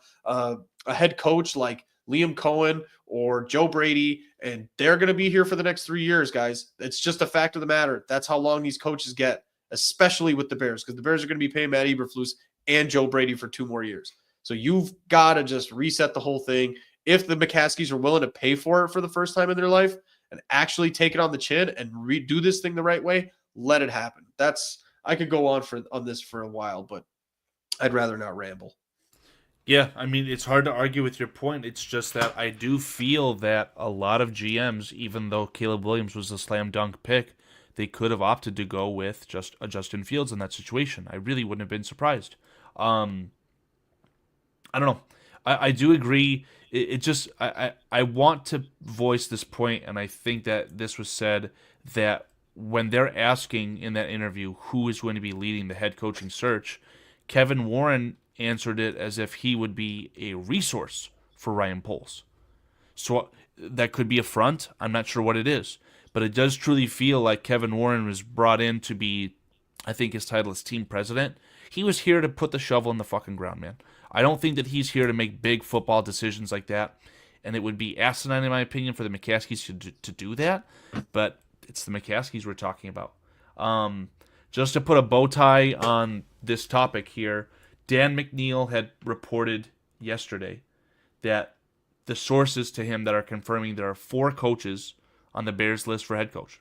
Speaker 1: head coach like Liam Cohen or Joe Brady, and they're going to be here for the next 3 years, guys. It's just a fact of the matter. That's how long these coaches get, especially with the Bears, because the Bears are going to be paying Matt Eberflus and Joe Brady for 2 more years. So you've got to just reset the whole thing. If the McCaskies are willing to pay for it for the first time in their life and actually take it on the chin and redo this thing the right way, let it happen. I could go on this for a while, but I'd rather not ramble.
Speaker 2: Yeah, I mean, it's hard to argue with your point. It's just that I do feel that a lot of GMs, even though Caleb Williams was a slam dunk pick, they could have opted to go with just a Justin Fields in that situation. I really wouldn't have been surprised. Um, I don't know. I do agree. It just I want to voice this point, and I think that this was said that when they're asking in that interview who is going to be leading the head coaching search, Kevin Warren answered it as if he would be a resource for Ryan Poles. So that could be a front. I'm not sure what it is, but it does truly feel like Kevin Warren was brought in to be, I think his title is team president. He was here to put the shovel in the fucking ground, man. I don't think that he's here to make big football decisions like that. And it would be asinine, in my opinion, for the McCaskies to do that. But it's the McCaskies we're talking about. Just to put a bow tie on this topic here, Dan McNeil had reported yesterday that the sources to him that are confirming there are 4 coaches on the Bears list for head coach.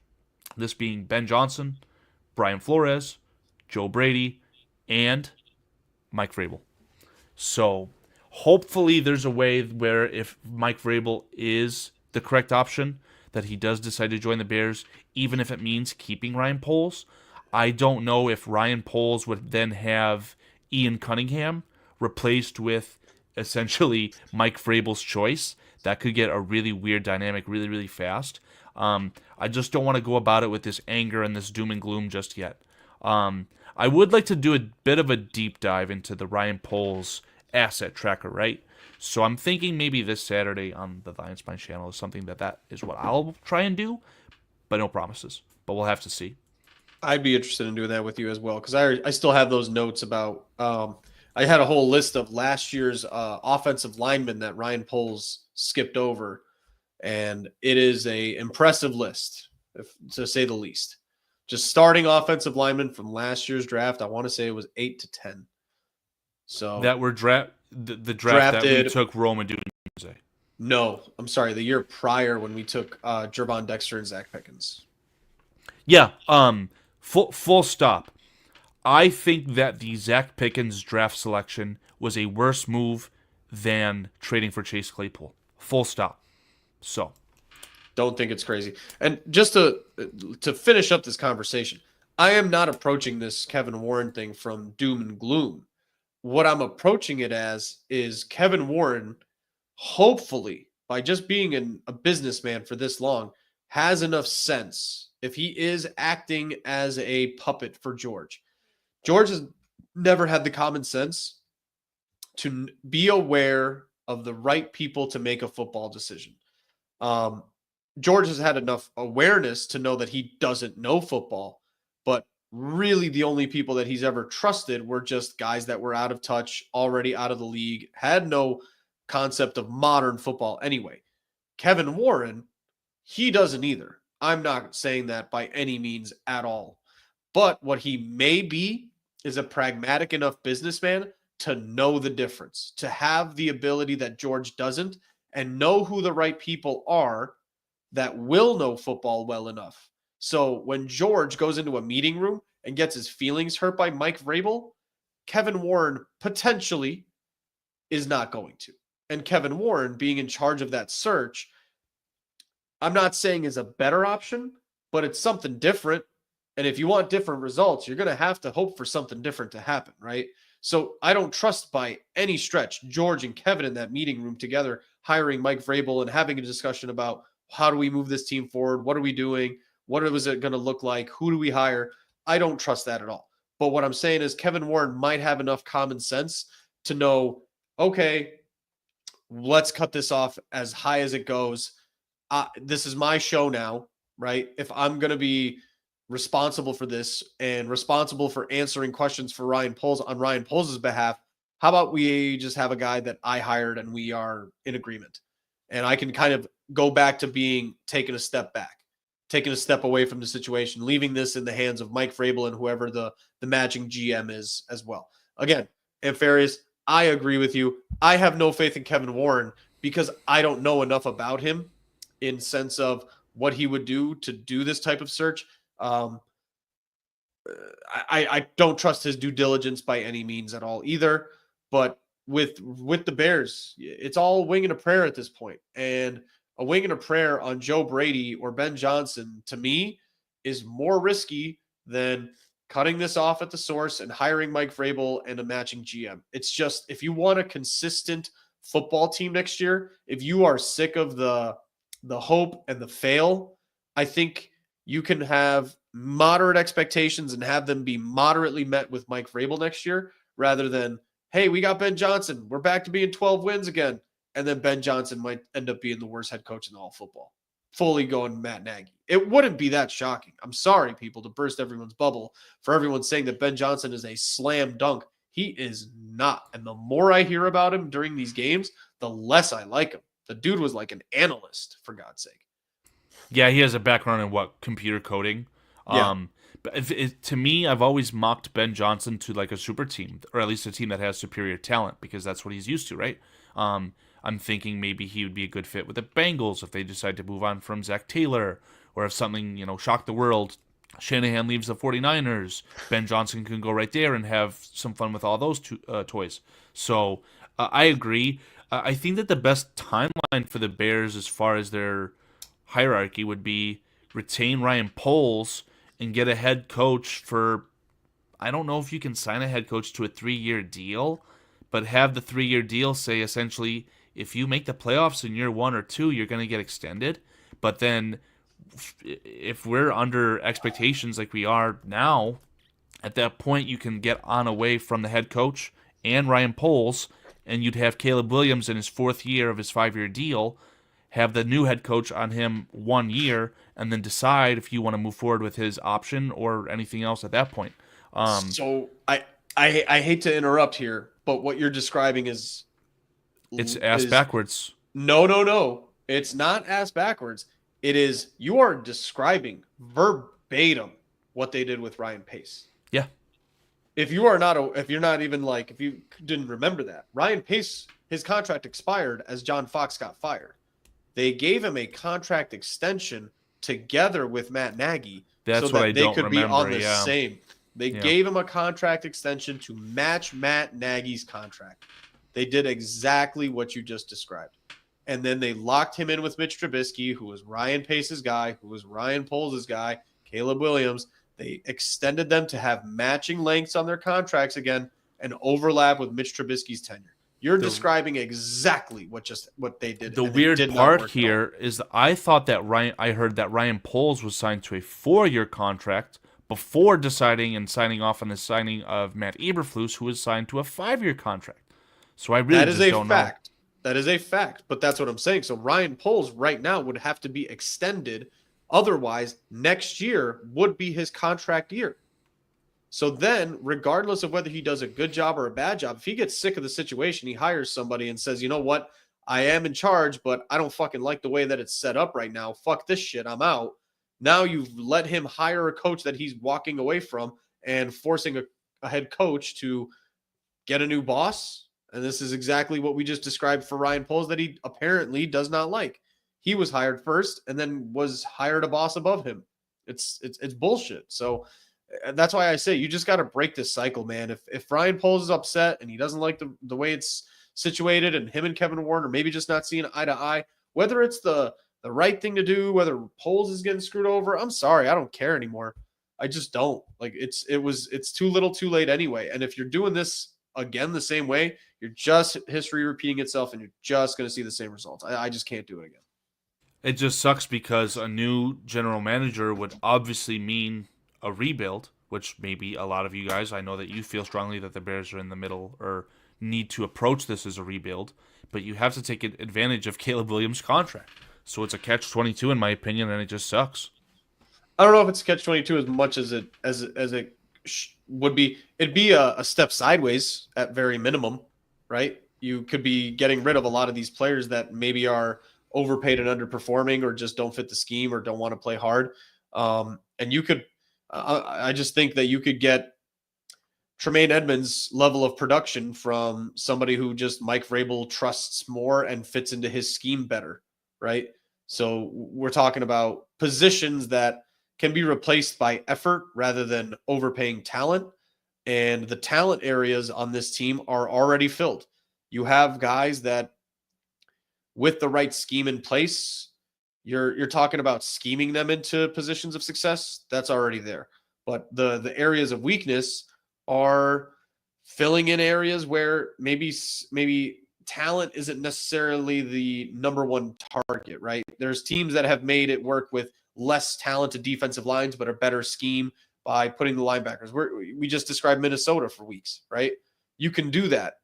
Speaker 2: This being Ben Johnson, Brian Flores, Joe Brady, and Mike Vrabel. So hopefully there's a way where if Mike Vrabel is the correct option, that he does decide to join the Bears, even if it means keeping Ryan Poles. I don't know if Ryan Poles would then have Ian Cunningham replaced with essentially Mike Vrabel's choice. That could get a really weird dynamic really, really fast. I just don't want to go about it with this anger and this doom and gloom just yet. I would like to do a bit of a deep dive into the Ryan Poles asset tracker, right? So I'm thinking maybe this Saturday on the Lions Spine channel is something that is what I'll try and do, but no promises. But we'll have to see.
Speaker 1: I'd be interested in doing that with you as well, because I still have those notes about. I had a whole list of last year's offensive linemen that Ryan Poles skipped over, and it is a impressive list, to say the least. Just starting offensive linemen from last year's draft, I want to say it was 8 to 10. So
Speaker 2: that were the draft that we took Roman Dunze.
Speaker 1: No, I'm sorry, the year prior when we took Gervon Dexter and Zach Pickens.
Speaker 2: Yeah. Full stop. I think that the Zach Pickens draft selection was a worse move than trading for Chase Claypool. Full stop. So,
Speaker 1: don't think it's crazy. And just to finish up this conversation, I am not approaching this Kevin Warren thing from doom and gloom. What I'm approaching it as is Kevin Warren, hopefully, by just being a businessman for this long, has enough sense if he is acting as a puppet for George. George has never had the common sense to be aware of the right people to make a football decision. George has had enough awareness to know that he doesn't know football, but really the only people that he's ever trusted were just guys that were out of touch, already out of the league, had no concept of modern football anyway. Kevin Warren, he doesn't either. I'm not saying that by any means at all. But what he may be is a pragmatic enough businessman to know the difference, to have the ability that George doesn't, and know who the right people are that will know football well enough. So when George goes into a meeting room and gets his feelings hurt by Mike Vrabel, Kevin Warren potentially is not going to. And Kevin Warren being in charge of that search, I'm not saying is a better option, but it's something different. And if you want different results, you're going to have to hope for something different to happen, right? So I don't trust by any stretch George and Kevin in that meeting room together, hiring Mike Vrabel and having a discussion about how do we move this team forward? What are we doing? What is it going to look like? Who do we hire? I don't trust that at all. But what I'm saying is Kevin Warren might have enough common sense to know, okay, let's cut this off as high as it goes. This is my show now, right? If I'm going to be responsible for this and responsible for answering questions for Ryan Poles on Ryan Poles' behalf, how about we just have a guy that I hired and we are in agreement? And I can kind of go back to being taking a step back, taking a step away from the situation, leaving this in the hands of Mike Vrabel and whoever the matching GM is as well. Again, Ampharius, I agree with you. I have no faith in Kevin Warren because I don't know enough about him in sense of what he would do to do this type of search. I don't trust his due diligence by any means at all either, but with the Bears, it's all wing and a prayer at this point. And a wing and a prayer on Joe Brady or Ben Johnson, to me, is more risky than cutting this off at the source and hiring Mike Vrabel and a matching GM. It's just, if you want a consistent football team next year, if you are sick of the hope and the fail, I think you can have moderate expectations and have them be moderately met with Mike Vrabel next year, rather than, hey, we got Ben Johnson, we're back to being 12 wins again, and then Ben Johnson might end up being the worst head coach in all football, fully going Matt Nagy. It wouldn't be that shocking. I'm sorry, people, to burst everyone's bubble, for everyone saying that Ben Johnson is a slam dunk. He is not. And the more I hear about him during these games, the less I like him. The dude was like an analyst, for God's sake.
Speaker 2: Yeah, he has a background in computer coding.
Speaker 1: Yeah.
Speaker 2: But to me, I've always mocked Ben Johnson to like a super team, or at least a team that has superior talent, because that's what he's used to, right? I'm thinking maybe he would be a good fit with the Bengals if they decide to move on from Zach Taylor, or if something, shocked the world, Shanahan leaves the 49ers, Ben Johnson can go right there and have some fun with all those toys. So I agree. I think that the best timeline for the Bears as far as their hierarchy would be retain Ryan Poles and get a head coach for, I don't know if you can sign a head coach to a 3-year deal, but have the 3-year deal say essentially, if you make the playoffs in year 1 or 2, you're going to get extended. But then if we're under expectations like we are now, at that point you can get on away from the head coach and Ryan Poles, and you'd have Caleb Williams in his 4th year of his 5-year deal, have the new head coach on him 1 year, and then decide if you want to move forward with his option or anything else at that point.
Speaker 1: So I hate to interrupt here, but what you're describing is
Speaker 2: backwards.
Speaker 1: No. It's not ass backwards. It is, you are describing verbatim what they did with Ryan Pace.
Speaker 2: Yeah.
Speaker 1: If you didn't remember that, Ryan Pace, his contract expired as John Fox got fired. They gave him a contract extension together with Matt Nagy,
Speaker 2: so
Speaker 1: that they could be on the same. They gave him a contract extension to match Matt Nagy's contract. They did exactly what you just described. And then they locked him in with Mitch Trubisky, who was Ryan Pace's guy, who was Ryan Poles' guy, Caleb Williams. They extended them to have matching lengths on their contracts again and overlap with Mitch Trubisky's tenure. You're describing exactly what they did.
Speaker 2: The weird part here is that I heard that Ryan Poles was signed to a 4-year contract before deciding and signing off on the signing of Matt Eberflus, who was signed to a 5-year contract. So I really don't know.
Speaker 1: That is a fact, but that's what I'm saying. So Ryan Poles right now would have to be extended. Otherwise, next year would be his contract year. So then, regardless of whether he does a good job or a bad job, if he gets sick of the situation, he hires somebody and says, you know what, I am in charge, but I don't fucking like the way that it's set up right now. Fuck this shit, I'm out. Now you've let him hire a coach that he's walking away from and forcing a head coach to get a new boss. And this is exactly what we just described for Ryan Poles that he apparently does not like. He was hired first and then was hired a boss above him. It's bullshit. So that's why I say you just got to break this cycle, man. If Ryan Poles is upset and he doesn't like the way it's situated, and him and Kevin Warren are maybe just not seeing eye to eye, whether it's the right thing to do, whether Poles is getting screwed over, I'm sorry, I don't care anymore. I just don't. Like it's too little, too late anyway. And if you're doing this again the same way, you're just history repeating itself, and you're just going to see the same results. I just can't do it again.
Speaker 2: It just sucks because a new general manager would obviously mean a rebuild, which maybe a lot of you guys, I know that you feel strongly that the Bears are in the middle or need to approach this as a rebuild, but you have to take advantage of Caleb Williams' contract. So it's a catch-22 in my opinion, and it just sucks.
Speaker 1: I don't know if it's a catch-22 as much as it would be. It'd be a step sideways at very minimum, right? You could be getting rid of a lot of these players that maybe are overpaid and underperforming or just don't fit the scheme or don't want to play hard. And you could, I just think that you could get Tremaine Edmonds' level of production from somebody who just Mike Vrabel trusts more and fits into his scheme better, right? So we're talking about positions that can be replaced by effort rather than overpaying talent. And the talent areas on this team are already filled. you have guys that with the right scheme in place, you're talking about scheming them into positions of success. That's already there. But the areas of weakness are filling in areas where maybe talent isn't necessarily the number one target, right? There's teams that have made it work with less talented defensive lines, but a better scheme by putting the linebackers. We just described Minnesota for weeks, right? You can do that.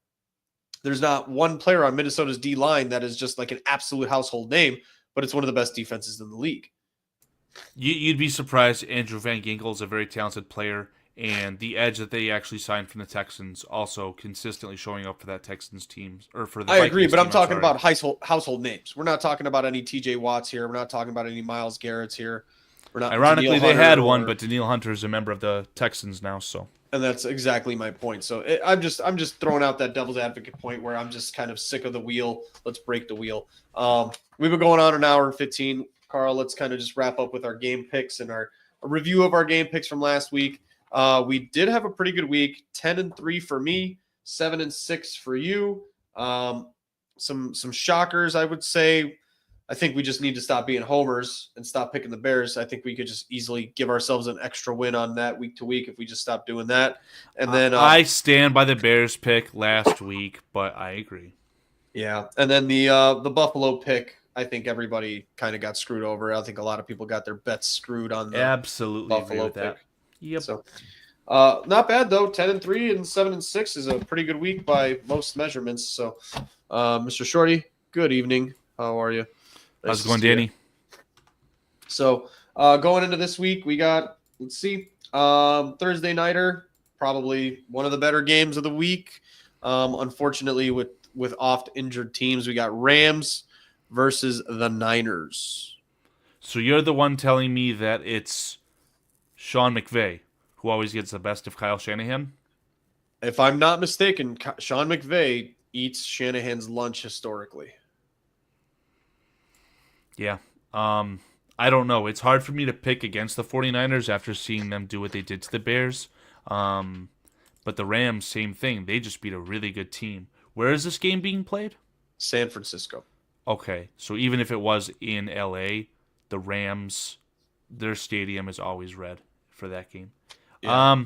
Speaker 1: There's not one player on Minnesota's D line that is just like an absolute household name, but it's one of the best defenses in the league.
Speaker 2: You'd be surprised. Andrew Van Ginkel is a very talented player, and the edge that they actually signed from the Texans also consistently showing up for that Texans team or for the.
Speaker 1: I agree,
Speaker 2: Vikings
Speaker 1: but I'm
Speaker 2: team,
Speaker 1: talking
Speaker 2: sorry.
Speaker 1: about household names. We're not talking about any TJ Watts here. We're not talking about any Myles Garrett's here. We're not.
Speaker 2: Ironically,
Speaker 1: Danielle
Speaker 2: they had
Speaker 1: Hunter
Speaker 2: one,
Speaker 1: or-
Speaker 2: but Danielle Hunter is a member of the Texans now, so.
Speaker 1: And that's exactly my point. So I'm just throwing out that devil's advocate point where I'm just kind of sick of the wheel. Let's break the wheel. We've been going on an hour and 15. Carl, let's kind of just wrap up with our game picks and a review of our game picks from last week. We did have a pretty good week. 10-3 for me, 7-6 for you. Some shockers, I would say. I think we just need to stop being homers and stop picking the Bears. I think we could just easily give ourselves an extra win on that week to week if we just stop doing that. And then
Speaker 2: I stand by the Bears pick last week, but I agree.
Speaker 1: Yeah, and then the Buffalo pick, I think everybody kind of got screwed over. I think a lot of people got their bets screwed on the
Speaker 2: Absolutely agree
Speaker 1: Buffalo
Speaker 2: with that.
Speaker 1: pick.
Speaker 2: Yep.
Speaker 1: So, not bad though. 10-3 and 7-6 is a pretty good week by most measurements. So, Mr. Shorty, good evening. How are you?
Speaker 2: How's it going, Danny?
Speaker 1: So, going into this week, we got, let's see, Thursday nighter, probably one of the better games of the week. Unfortunately, with oft injured teams, we got Rams versus the Niners.
Speaker 2: So you're the one telling me that it's Sean McVay who always gets the best of Kyle Shanahan?
Speaker 1: If I'm not mistaken, Sean McVay eats Shanahan's lunch historically.
Speaker 2: Yeah. I don't know. It's hard for me to pick against the 49ers after seeing them do what they did to the Bears. But the Rams, same thing. They just beat a really good team. Where is this game being played?
Speaker 1: San Francisco.
Speaker 2: Okay. So even if it was in LA, the Rams, their stadium is always red for that game.
Speaker 1: Yeah.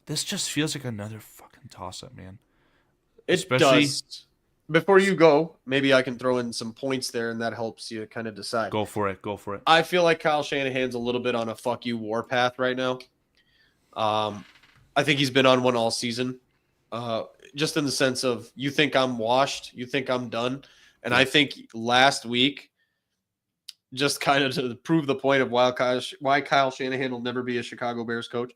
Speaker 2: This just feels like another fucking toss-up, man.
Speaker 1: It does. Before you go, maybe I can throw in some points there, and that helps you kind of decide.
Speaker 2: Go for it.
Speaker 1: I feel like Kyle Shanahan's a little bit on a fuck you warpath right now. I think he's been on one all season. Just in the sense of, you think I'm washed, you think I'm done. And I think last week, just kind of to prove the point of why Kyle Shanahan will never be a Chicago Bears coach,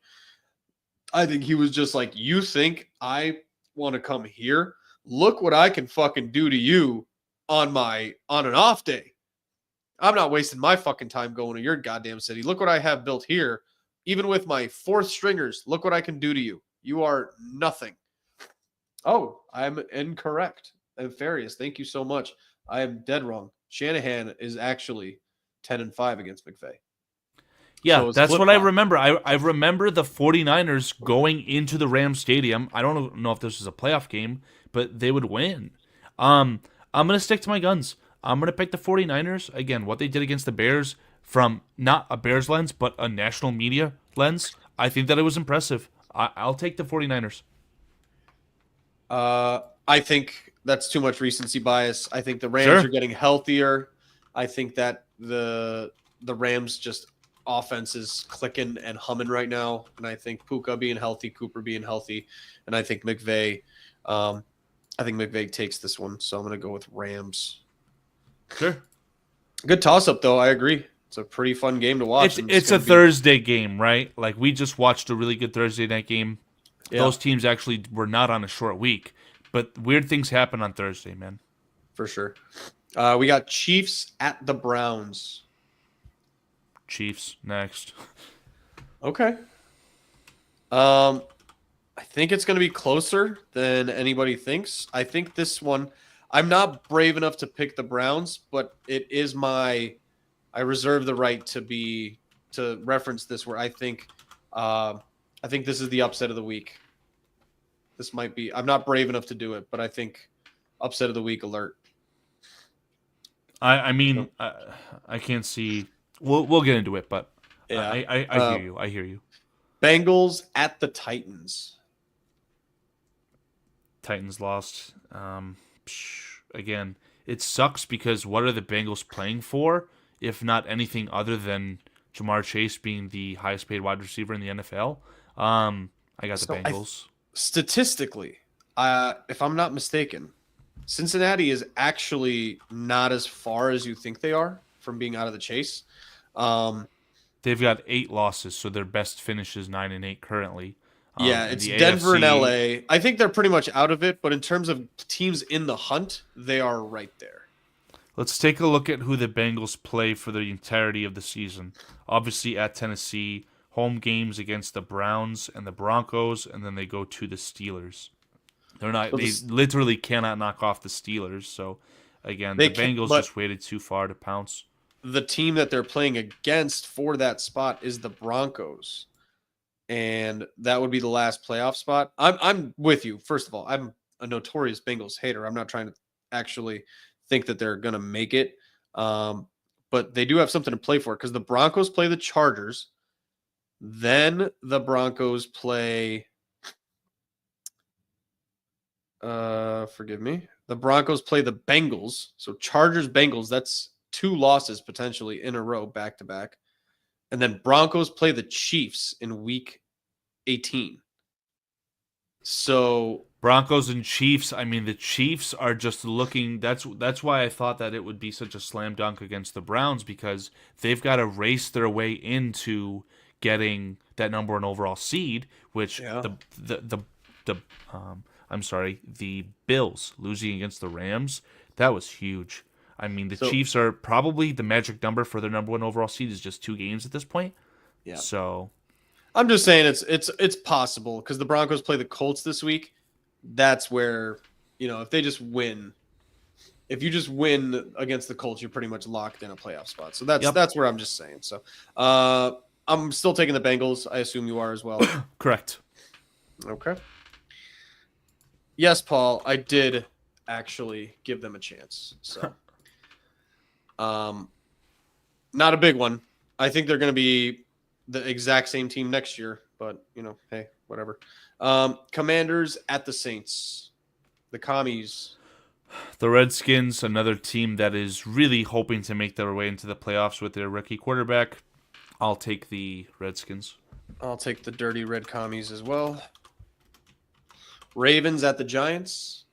Speaker 1: I think he was just like, you think I want to come here? Look what I can fucking do to you on an off day. I'm not wasting my fucking time going to your goddamn city. Look what I have built here. Even with my fourth stringers, look what I can do to you. You are nothing. Oh, I'm incorrect. Nefarious. Thank you so much. I am dead wrong. Shanahan is actually 10-5 against McVay.
Speaker 2: Yeah,
Speaker 1: So
Speaker 2: that's what I remember. I remember the 49ers going into the Rams stadium. I don't know if this was a playoff game, but they would win. I'm going to stick to my guns. I'm going to pick the 49ers. Again, what they did against the Bears from not a Bears lens, but a national media lens, I think that it was impressive. I'll take the 49ers.
Speaker 1: I think that's too much recency bias. I think the Rams are getting healthier. I think that the Rams just offense is clicking and humming right now. And I think Puka being healthy, Cooper being healthy, and I think McVay takes this one. So I'm going to go with Rams.
Speaker 2: Sure.
Speaker 1: Good toss-up, though. I agree. It's a pretty fun game to watch.
Speaker 2: It's a Thursday game, right? Like, we just watched a really good Thursday night game. Yeah. Those teams actually were not on a short week. But weird things happen on Thursday, man.
Speaker 1: For sure. We got Chiefs at the Browns.
Speaker 2: Chiefs next.
Speaker 1: Okay. I think it's going to be closer than anybody thinks. I think this one, I'm not brave enough to pick the Browns, but it is I reserve the right to reference this where I think this is the upset of the week. This might be, I'm not brave enough to do it, but I think upset of the week alert.
Speaker 2: I mean, I can't see. We'll get into it, but
Speaker 1: Yeah.
Speaker 2: I hear you. I hear you.
Speaker 1: Bengals at the Titans.
Speaker 2: Titans lost. Again, it sucks because what are the Bengals playing for, if not anything other than Jamar Chase being the highest paid wide receiver in the NFL? I got the Bengals.
Speaker 1: Statistically, if I'm not mistaken, Cincinnati is actually not as far as you think they are from being out of the chase.
Speaker 2: They've got 8 losses, so their best finish is 9-8 currently.
Speaker 1: It's Denver and LA. I think they're pretty much out of it, but in terms of teams in the hunt, they are right there.
Speaker 2: Let's take a look at who the Bengals play for the entirety of the season. Obviously at Tennessee, home games against the Browns and the Broncos, and then they go to the Steelers. They literally cannot knock off the Steelers. So again, the Bengals just waited too far to pounce.
Speaker 1: The team that they're playing against for that spot is the Broncos, and that would be the last playoff spot. I'm with you. First of all, I'm a notorious Bengals hater. I'm not trying to actually think that they're going to make it, but they do have something to play for because the Broncos play the Chargers, then the Broncos play. Forgive me. The Broncos play the Bengals. So Chargers, Bengals, that's 2 losses potentially in a row back to back. And then Broncos play the Chiefs in week 18. So
Speaker 2: Broncos and Chiefs, I mean the Chiefs are just looking, that's why I thought that it would be such a slam dunk against the Browns, because they've got to race their way into getting that number 1 overall seed, which the Bills losing against the Rams, that was huge. I mean, the Chiefs are probably the magic number for their number 1 overall seed is just 2 games at this point.
Speaker 1: Yeah.
Speaker 2: So
Speaker 1: I'm just saying it's possible because the Broncos play the Colts this week. That's where, if they just win, if you just win against the Colts, you're pretty much locked in a playoff spot. So that's where I'm just saying. So I'm still taking the Bengals. I assume you are as well.
Speaker 2: Correct.
Speaker 1: Okay. Yes, Paul, I did actually give them a chance. So, not a big one. I think they're going to be the exact same team next year, but hey, whatever. Commanders at the Saints, the Commies.
Speaker 2: The Redskins, another team that is really hoping to make their way into the playoffs with their rookie quarterback. I'll take the Redskins.
Speaker 1: I'll take the dirty red Commies as well. Ravens at the Giants.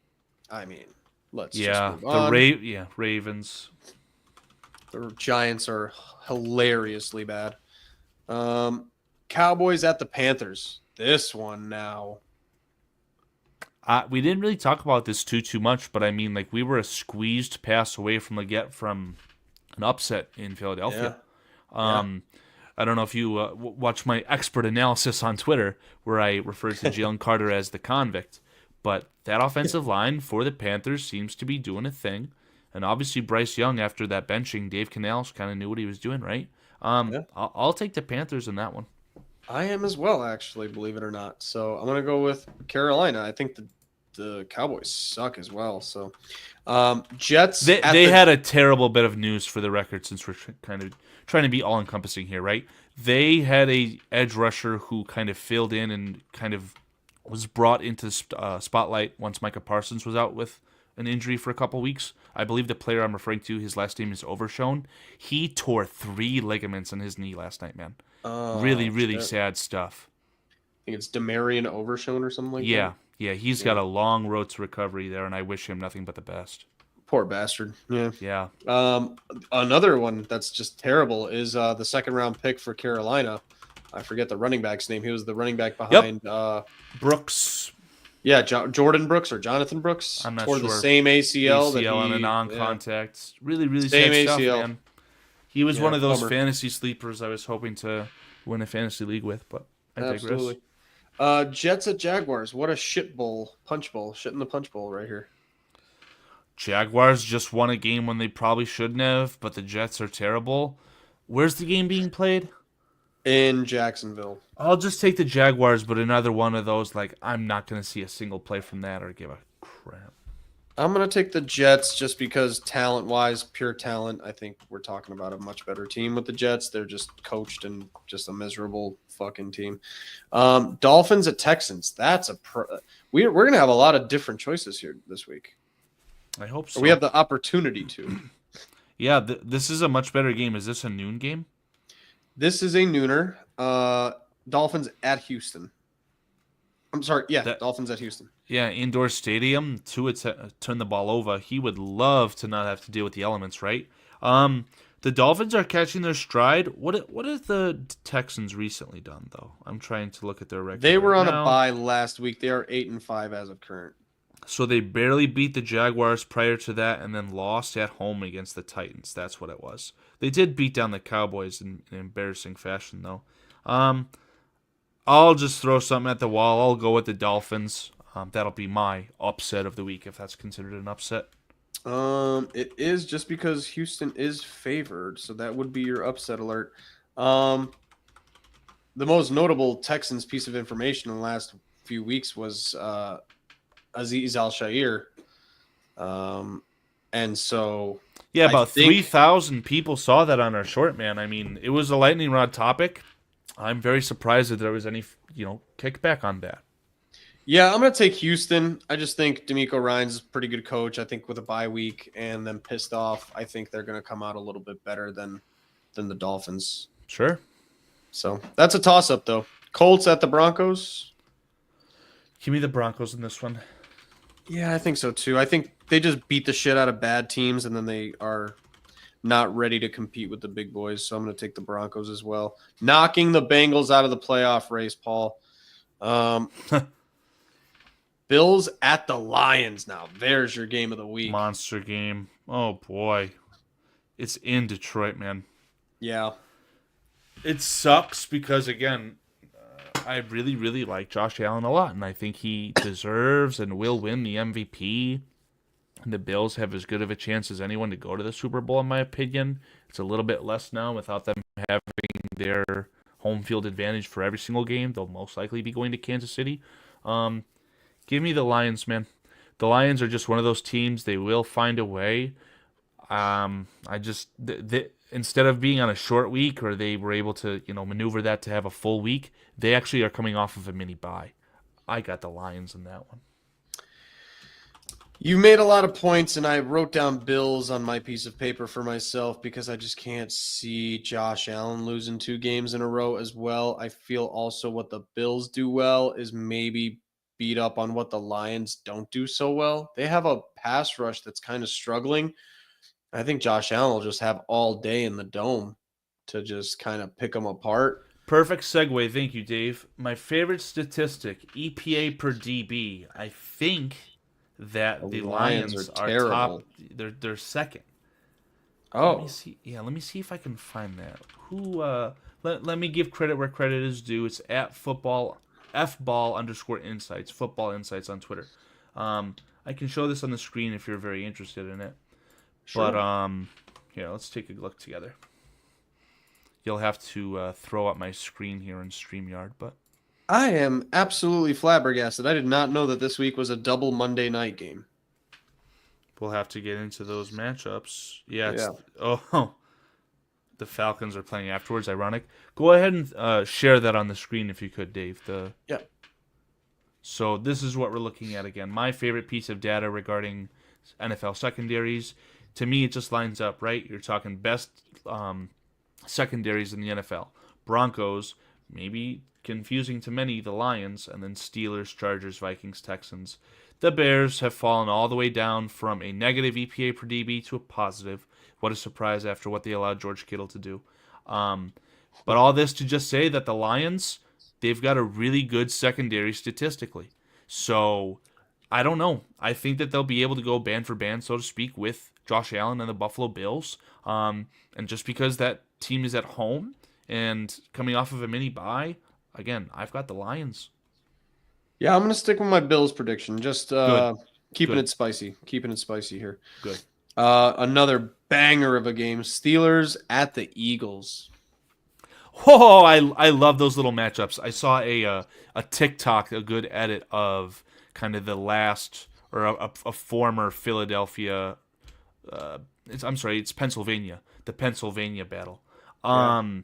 Speaker 1: I mean, let's just move on.
Speaker 2: Ravens.
Speaker 1: The Giants are hilariously bad. Cowboys at the Panthers. This one now.
Speaker 2: We didn't really talk about this too much, but I mean, we were a squeezed pass away from an upset in Philadelphia. Yeah. I don't know if you watch my expert analysis on Twitter where I referred to Jalen Carter as the convict, but that offensive line for the Panthers seems to be doing a thing. And obviously Bryce Young, after that benching, Dave Canales kind of knew what he was doing, right? I'll take the Panthers in that one.
Speaker 1: I am as well, actually, believe it or not. So I'm going to go with Carolina. I think the Cowboys suck as well. So Jets.
Speaker 2: They had a terrible bit of news for the record, since we're kind of trying to be all-encompassing here, right? They had a edge rusher who kind of filled in and kind of was brought into the spotlight once Micah Parsons was out with an injury for a couple weeks. I believe the player I'm referring to, his last name is Overshown. He tore 3 ligaments in his knee last night, man. Really sad stuff.
Speaker 1: I think it's Demarion Overshown or something like that.
Speaker 2: Yeah, he's got a long road to recovery there, and I wish him nothing but the best.
Speaker 1: Poor bastard.
Speaker 2: Yeah.
Speaker 1: Another one that's just terrible is the 2nd-round pick for Carolina. I forget the running back's name. He was the running back behind
Speaker 2: Brooks.
Speaker 1: Yeah, Jordan Brooks or Jonathan Brooks.
Speaker 2: I'm not
Speaker 1: sure.
Speaker 2: The
Speaker 1: same ACL
Speaker 2: and a non-contact. Really
Speaker 1: same
Speaker 2: sad
Speaker 1: ACL.
Speaker 2: stuff, man. He was one of those fantasy sleepers I was hoping to win a fantasy league with, but I digress.
Speaker 1: Absolutely. Jets at Jaguars. What a shit bowl. Punch bowl. Shit in the punch bowl right here.
Speaker 2: Jaguars just won a game when they probably shouldn't have, but the Jets are terrible. Where's the game being played?
Speaker 1: In Jacksonville.
Speaker 2: I'll just take the Jaguars, but another one of those, I'm not going to see a single play from that or give a crap.
Speaker 1: I'm going to take the Jets just because talent-wise, pure talent, I think we're talking about a much better team with the Jets. They're just coached and just a miserable fucking team. Dolphins at Texans. That's we're going to have a lot of different choices here this week.
Speaker 2: I hope so.
Speaker 1: Or we have the opportunity to.
Speaker 2: Yeah, this is a much better game. Is this a noon game?
Speaker 1: This is a nooner. Dolphins at Houston. I'm sorry. Yeah, Dolphins at Houston.
Speaker 2: Yeah, indoor stadium. Tua turn the ball over. He would love to not have to deal with the elements, right? The Dolphins are catching their stride. What have the Texans recently done, though? I'm trying to look at their record.
Speaker 1: They were on
Speaker 2: now.
Speaker 1: a bye last week. They are 8-5 as of current.
Speaker 2: So they barely beat the Jaguars prior to that, and then lost at home against the Titans. That's what it was. They did beat down the Cowboys in embarrassing fashion, though. I'll just throw something at the wall. I'll go with the Dolphins. That'll be my upset of the week, if that's considered an upset.
Speaker 1: It is just because Houston is favored, so that would be your upset alert. The most notable Texans piece of information in the last few weeks was Aziz Al-Shair. And so...
Speaker 2: Yeah, about 3,000 people saw that on our short, man. I mean, it was a lightning rod topic. I'm very surprised that there was any, kickback on that.
Speaker 1: Yeah, I'm going to take Houston. I just think DeMeco Ryans is a pretty good coach. I think with a bye week and them pissed off, I think they're going to come out a little bit better than the Dolphins.
Speaker 2: Sure.
Speaker 1: So that's a toss-up, though. Colts at the Broncos.
Speaker 2: Give me the Broncos in this one.
Speaker 1: Yeah, I think so, too. I think they just beat the shit out of bad teams, and then they are not ready to compete with the big boys. So I'm going to take the Broncos as well. Knocking the Bengals out of the playoff race, Paul. Bills at the Lions now. There's your game of the week.
Speaker 2: Monster game. Oh, boy. It's in Detroit, man.
Speaker 1: Yeah.
Speaker 2: It sucks because, again, I really, really like Josh Allen a lot, and I think he deserves and will win the MVP. And the Bills have as good of a chance as anyone to go to the Super Bowl, in my opinion. It's a little bit less now without them having their home field advantage for every single game. They'll most likely be going to Kansas City. Give me the Lions, man. The Lions are just one of those teams. They will find a way. Instead of being on a short week, or they were able to, maneuver that to have a full week, they actually are coming off of a mini bye. I got the Lions in that one.
Speaker 1: You made a lot of points, and I wrote down Bills on my piece of paper for myself because I just can't see Josh Allen losing 2 games in a row as well. I feel also what the Bills do well is maybe beat up on what the Lions don't do so well. They have a pass rush that's kind of struggling. I think Josh Allen will just have all day in the dome to just kind of pick them apart.
Speaker 2: Perfect segue. Thank you, Dave. My favorite statistic, EPA per DB. I think that the Lions are top. They're second.
Speaker 1: Oh.
Speaker 2: Let me see. Yeah, let me see if I can find that. Let me give credit where credit is due. It's at FBall_insights, football insights on Twitter. I can show this on the screen if you're very interested in it. Sure. But here, let's take a look together. You'll have to throw up my screen here in StreamYard, but
Speaker 1: I am absolutely flabbergasted. I did not know that this week was a double Monday night game.
Speaker 2: We'll have to get into those matchups. Yeah. Oh, the Falcons are playing afterwards. Ironic. Go ahead and share that on the screen if you could, Dave.
Speaker 1: Yeah.
Speaker 2: So this is what we're looking at again. My favorite piece of data regarding NFL secondaries. To me, it just lines up, right? You're talking best secondaries in the NFL. Broncos, maybe confusing to many, the Lions, and then Steelers, Chargers, Vikings, Texans. The Bears have fallen all the way down from a negative EPA per DB to a positive. What a surprise after what they allowed George Kittle to do. But all this to just say that the Lions, they've got a really good secondary statistically. So I don't know. I think that they'll be able to go band for band, so to speak, with Josh Allen and the Buffalo Bills. And just because that team is at home and coming off of a mini bye, again, I've got the Lions.
Speaker 1: Yeah, I'm going to stick with my Bills prediction. Just keeping it spicy. Keeping it spicy here.
Speaker 2: Good.
Speaker 1: Another banger of a game. Steelers at the Eagles.
Speaker 2: Oh, I love those little matchups. I saw a TikTok, a good edit of kind of the last or a former Philadelphia. It's Pennsylvania. The Pennsylvania battle.
Speaker 1: Yeah.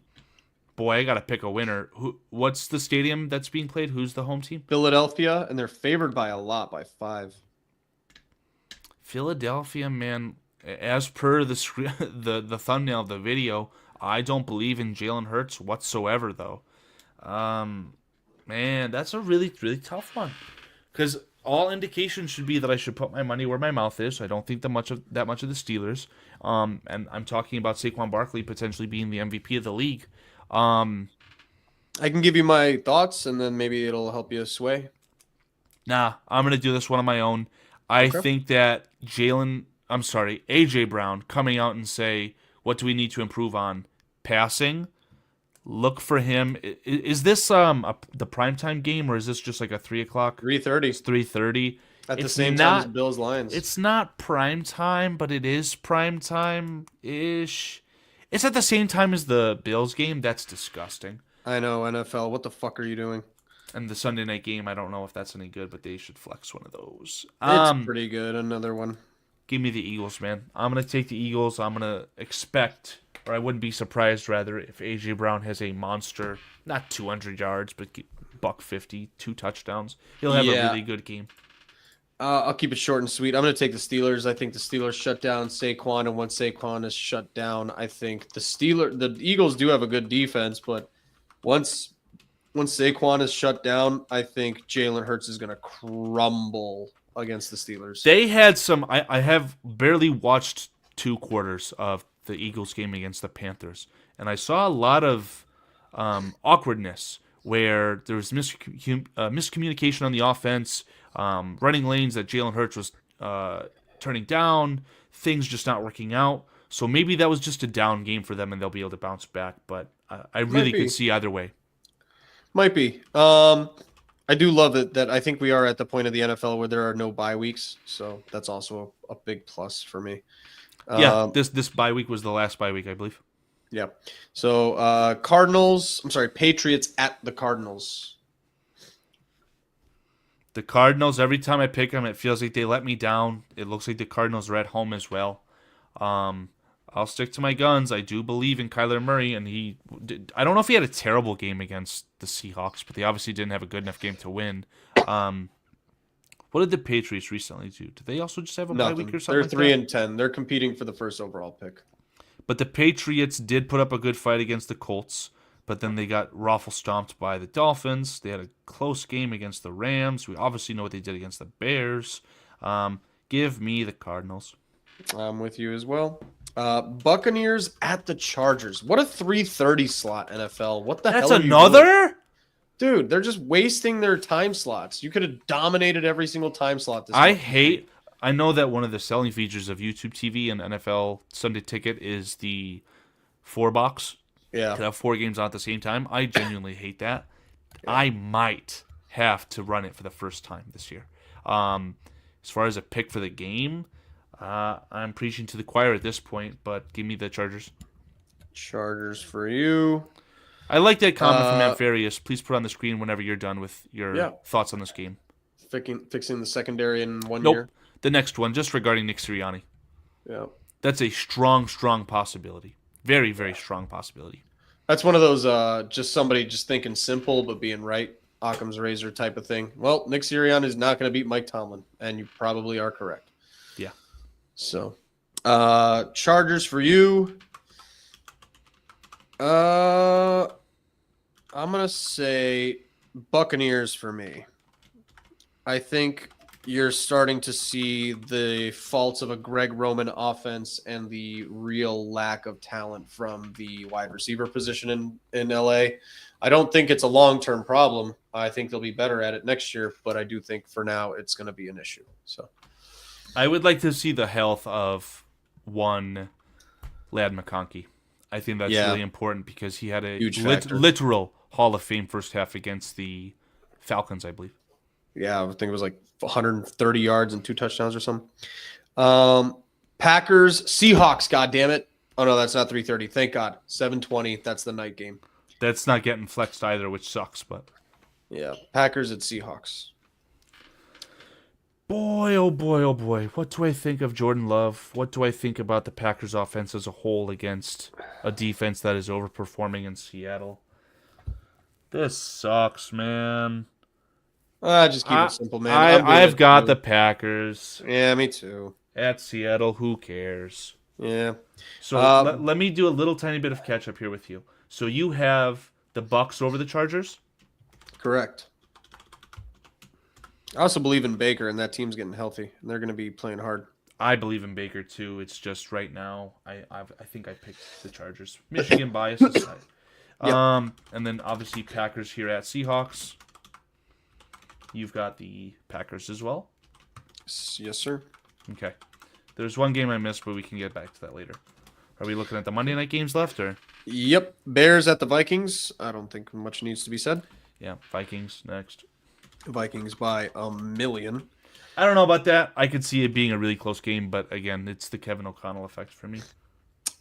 Speaker 2: Boy, I gotta pick a winner. What's the stadium that's being played? Who's the home team?
Speaker 1: Philadelphia, and they're favored by a lot, by 5.
Speaker 2: Philadelphia, man. As per the the thumbnail of the video, I don't believe in Jalen Hurts whatsoever, though. Man, that's a really really tough one, because all indications should be that I should put my money where my mouth is. I don't think that much of the Steelers. And I'm talking about Saquon Barkley potentially being the MVP of the league.
Speaker 1: I can give you my thoughts, and then maybe it'll help you sway.
Speaker 2: Nah, I'm gonna do this one on my own. I think that AJ Brown coming out and say, what do we need to improve on? Passing. Look for him. Is this the primetime game, or is this just like a 3 o'clock?
Speaker 1: 3:30.
Speaker 2: It's 3:30.
Speaker 1: At the same time as Bills Lions.
Speaker 2: It's not prime time, but it is prime time ish. It's at the same time as the Bills game. That's disgusting.
Speaker 1: I know, NFL. What the fuck are you doing?
Speaker 2: And the Sunday night game, I don't know if that's any good, but they should flex one of those.
Speaker 1: It's pretty good. Another one.
Speaker 2: Give me the Eagles, man. I'm going to take the Eagles. I'm going to expect, or I wouldn't be surprised, rather, if A.J. Brown has a monster, not 200 yards, but $150, 2 touchdowns. He'll have a really good game.
Speaker 1: I'll keep it short and sweet. I'm going to take the Steelers. I think the Steelers shut down Saquon, and once Saquon is shut down, I think the Eagles do have a good defense, but once Saquon is shut down, I think Jalen Hurts is going to crumble against the Steelers.
Speaker 2: They had some. I have barely watched 2 quarters of the Eagles game against the Panthers, and I saw a lot of awkwardness where there was miscommunication on the offense, running lanes that Jalen Hurts was turning down, things just not working out. So maybe that was just a down game for them, and they'll be able to bounce back. But I really could see either way. Might be.
Speaker 1: I do love it that I think we are at the point of the NFL where there are no bye weeks, so that's also a big plus for me.
Speaker 2: Yeah, this bye week was the last bye week, I believe.
Speaker 1: Yeah. So Patriots at the Cardinals.
Speaker 2: The Cardinals, every time I pick them, it feels like they let me down. It looks like the Cardinals are at home as well. I'll stick to my guns. I do believe in Kyler Murray, and I don't know if he had a terrible game against the Seahawks, but they obviously didn't have a good enough game to win. What did the Patriots recently do? Did they also just have a bye week or something?
Speaker 1: They're 3-10. They're competing for the first overall pick.
Speaker 2: But the Patriots did put up a good fight against the Colts, but then they got raffle stomped by the Dolphins. They had a close game against the Rams. We obviously know what they did against the Bears. Give me the Cardinals.
Speaker 1: I'm with you as well. Buccaneers at the Chargers. What a 3:30 slot, NFL. What the hell?
Speaker 2: That's another?
Speaker 1: Dude, they're just wasting their time slots. You could have dominated every single time slot this
Speaker 2: I know that one of the selling features of YouTube TV and NFL Sunday Ticket is the 4-box.
Speaker 1: Yeah.
Speaker 2: To have 4 games on at the same time. I genuinely hate that. Yeah. I might have to run it for the first time this year. As far as a pick for the game, I'm preaching to the choir at this point, but give me the Chargers.
Speaker 1: Chargers for you.
Speaker 2: I like that comment from Amphiarius. Please put on the screen whenever you're done with your thoughts on this game.
Speaker 1: Fixing the secondary in one year?
Speaker 2: The next one, just regarding Nick Sirianni.
Speaker 1: Yeah.
Speaker 2: That's a strong possibility. Very, very strong possibility.
Speaker 1: That's one of those just somebody just thinking simple but being right, Occam's razor type of thing. Well, Nick Sirianni is not going to beat Mike Tomlin, and you probably are correct.
Speaker 2: Yeah.
Speaker 1: So, Chargers for you. I'm going to say Buccaneers for me. I think you're starting to see the faults of a Greg Roman offense and the real lack of talent from the wide receiver position in LA. I don't think it's a long-term problem. I think they'll be better at it next year, but I do think for now it's going to be an issue. So,
Speaker 2: I would like to see the health of one Ladd McConkey. I think that's really important because he had a literal Hall of Fame first half against the Falcons, I believe.
Speaker 1: Yeah, I think it was like 130 yards and 2 touchdowns or something. Packers, Seahawks, goddammit. Oh, no, that's not 3:30. Thank God. 7:20. That's the night game.
Speaker 2: That's not getting flexed either, which sucks. But
Speaker 1: yeah, Packers at Seahawks.
Speaker 2: Boy, oh boy, oh boy. What do I think of Jordan Love? What do I think about the Packers offense as a whole against a defense that is overperforming in Seattle? This sucks, man.
Speaker 1: Just keep it simple, man. I'm doing
Speaker 2: I've
Speaker 1: it
Speaker 2: got
Speaker 1: too.
Speaker 2: the Packers
Speaker 1: Yeah, me too.
Speaker 2: at Seattle. Who cares?
Speaker 1: Yeah.
Speaker 2: So let me do a little tiny bit of catch up here with you. So you have the Bucks over the Chargers?
Speaker 1: Correct. I also believe in Baker, and that team's getting healthy, and they're going to be playing hard.
Speaker 2: I believe in Baker too. It's just right now, I think I picked the Chargers. Michigan bias aside.
Speaker 1: Yep.
Speaker 2: And then obviously Packers here at Seahawks. You've got the Packers as well.
Speaker 1: Yes, sir.
Speaker 2: Okay. There's one game I missed, but we can get back to that later. Are we looking at the Monday night games left, or?
Speaker 1: Yep. Bears at the Vikings. I don't think much needs to be said.
Speaker 2: Yeah, Vikings next.
Speaker 1: Vikings by 1,000,000.
Speaker 2: I don't know about that. I could see it being a really close game, but again, it's the Kevin O'Connell effect for me.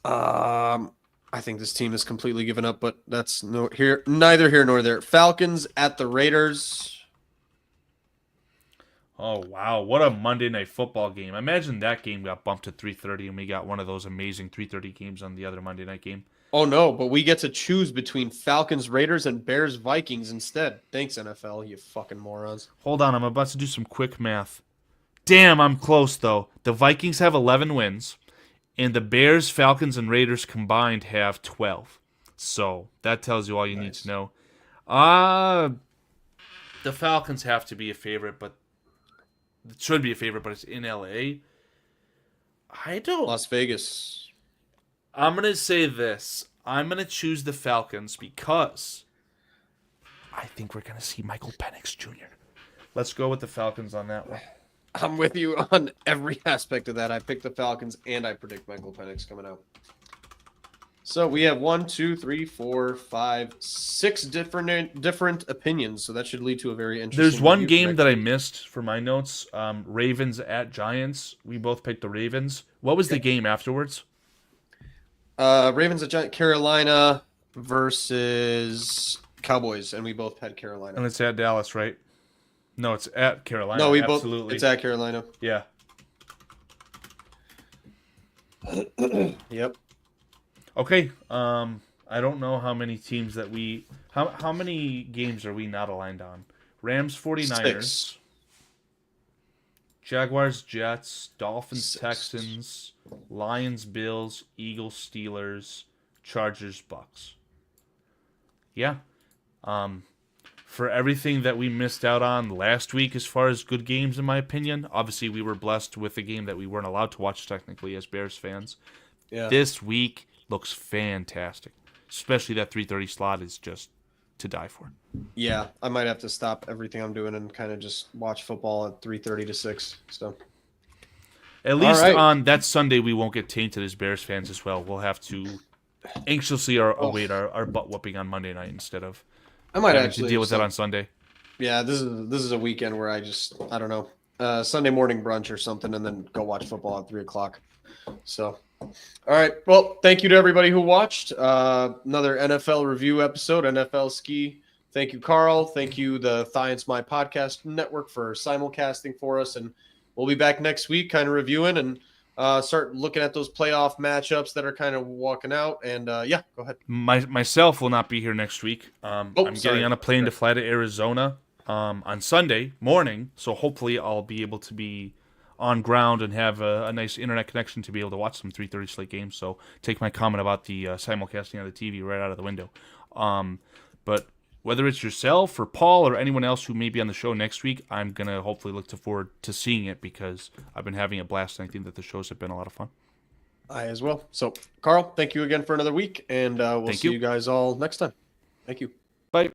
Speaker 1: I think this team is completely given up, but that's neither here nor there. Falcons at the Raiders.
Speaker 2: Oh, wow. What a Monday Night Football game. Imagine that game got bumped to 3:30 and we got one of those amazing 3:30 games on the other Monday night game.
Speaker 1: Oh, no, but we get to choose between Falcons, Raiders, and Bears, Vikings instead. Thanks, NFL, you fucking morons.
Speaker 2: Hold on. I'm about to do some quick math. Damn, I'm close, though. The Vikings have 11 wins, and the Bears, Falcons, and Raiders combined have 12. So that tells you all you need to know. The Falcons have to be a favorite, but it should be a favorite, but it's in LA. I don't.
Speaker 1: Las Vegas.
Speaker 2: I'm going to say this. I'm going to choose the Falcons because I think we're going to see Michael Penix Jr. Let's go with the Falcons on that one.
Speaker 1: I'm with you on every aspect of that. I picked the Falcons, and I predict Michael Penix coming out. So we have 1, 2, 3, 4, 5, 6 different opinions. So that should lead to a very interesting.
Speaker 2: There's one game that I missed for my notes. Ravens at Giants. We both picked the Ravens. What was the game afterwards?
Speaker 1: Ravens at Giants. Carolina versus Cowboys, and we both had Carolina.
Speaker 2: And it's at Dallas, right? No, it's at Carolina.
Speaker 1: No, we
Speaker 2: absolutely.
Speaker 1: both. It's at Carolina.
Speaker 2: Yeah.
Speaker 1: Yep.
Speaker 2: Okay. I don't know how many teams that we. How many games are we not aligned on? Rams, 49ers.
Speaker 1: 6.
Speaker 2: Jaguars, Jets, Dolphins,
Speaker 1: 6.
Speaker 2: Texans, Lions, Bills, Eagles, Steelers, Chargers, Bucks. Yeah. For everything that we missed out on last week as far as good games, in my opinion, obviously we were blessed with a game that we weren't allowed to watch technically as Bears fans.
Speaker 1: Yeah.
Speaker 2: This week looks fantastic. Especially that 3:30 slot is just to die for.
Speaker 1: Yeah, I might have to stop everything I'm doing and kind of just watch football at 3:30 to 6. So
Speaker 2: at least on that Sunday we won't get tainted as Bears fans as well. We'll have to anxiously await our butt whooping on Monday night instead of
Speaker 1: I might
Speaker 2: having
Speaker 1: actually
Speaker 2: to deal with that on Sunday.
Speaker 1: Yeah, this is a weekend where I don't know, Sunday morning brunch or something, and then go watch football at 3:00. So, all right. Well, thank you to everybody who watched another NFL review episode, NFLSKI. Thank you, Carl. Thank you, the Science My Podcast Network, for simulcasting for us, and we'll be back next week, kind of reviewing and start looking at those playoff matchups that are kind of walking out. And yeah, go ahead.
Speaker 2: Myself will not be here next week. I'm getting on a plane to fly to Arizona on Sunday morning, so hopefully I'll be able to be on ground and have a nice internet connection to be able to watch some 3:30 slate games. So take my comment about the simulcasting on the TV right out of the window. But whether it's yourself or Paul or anyone else who may be on the show next week, I'm going to hopefully look forward to seeing it because I've been having a blast and I think that the shows have been a lot of fun.
Speaker 1: I as well. So, Carl, thank you again for another week, and we'll see you guys all next time. Thank you.
Speaker 2: Bye.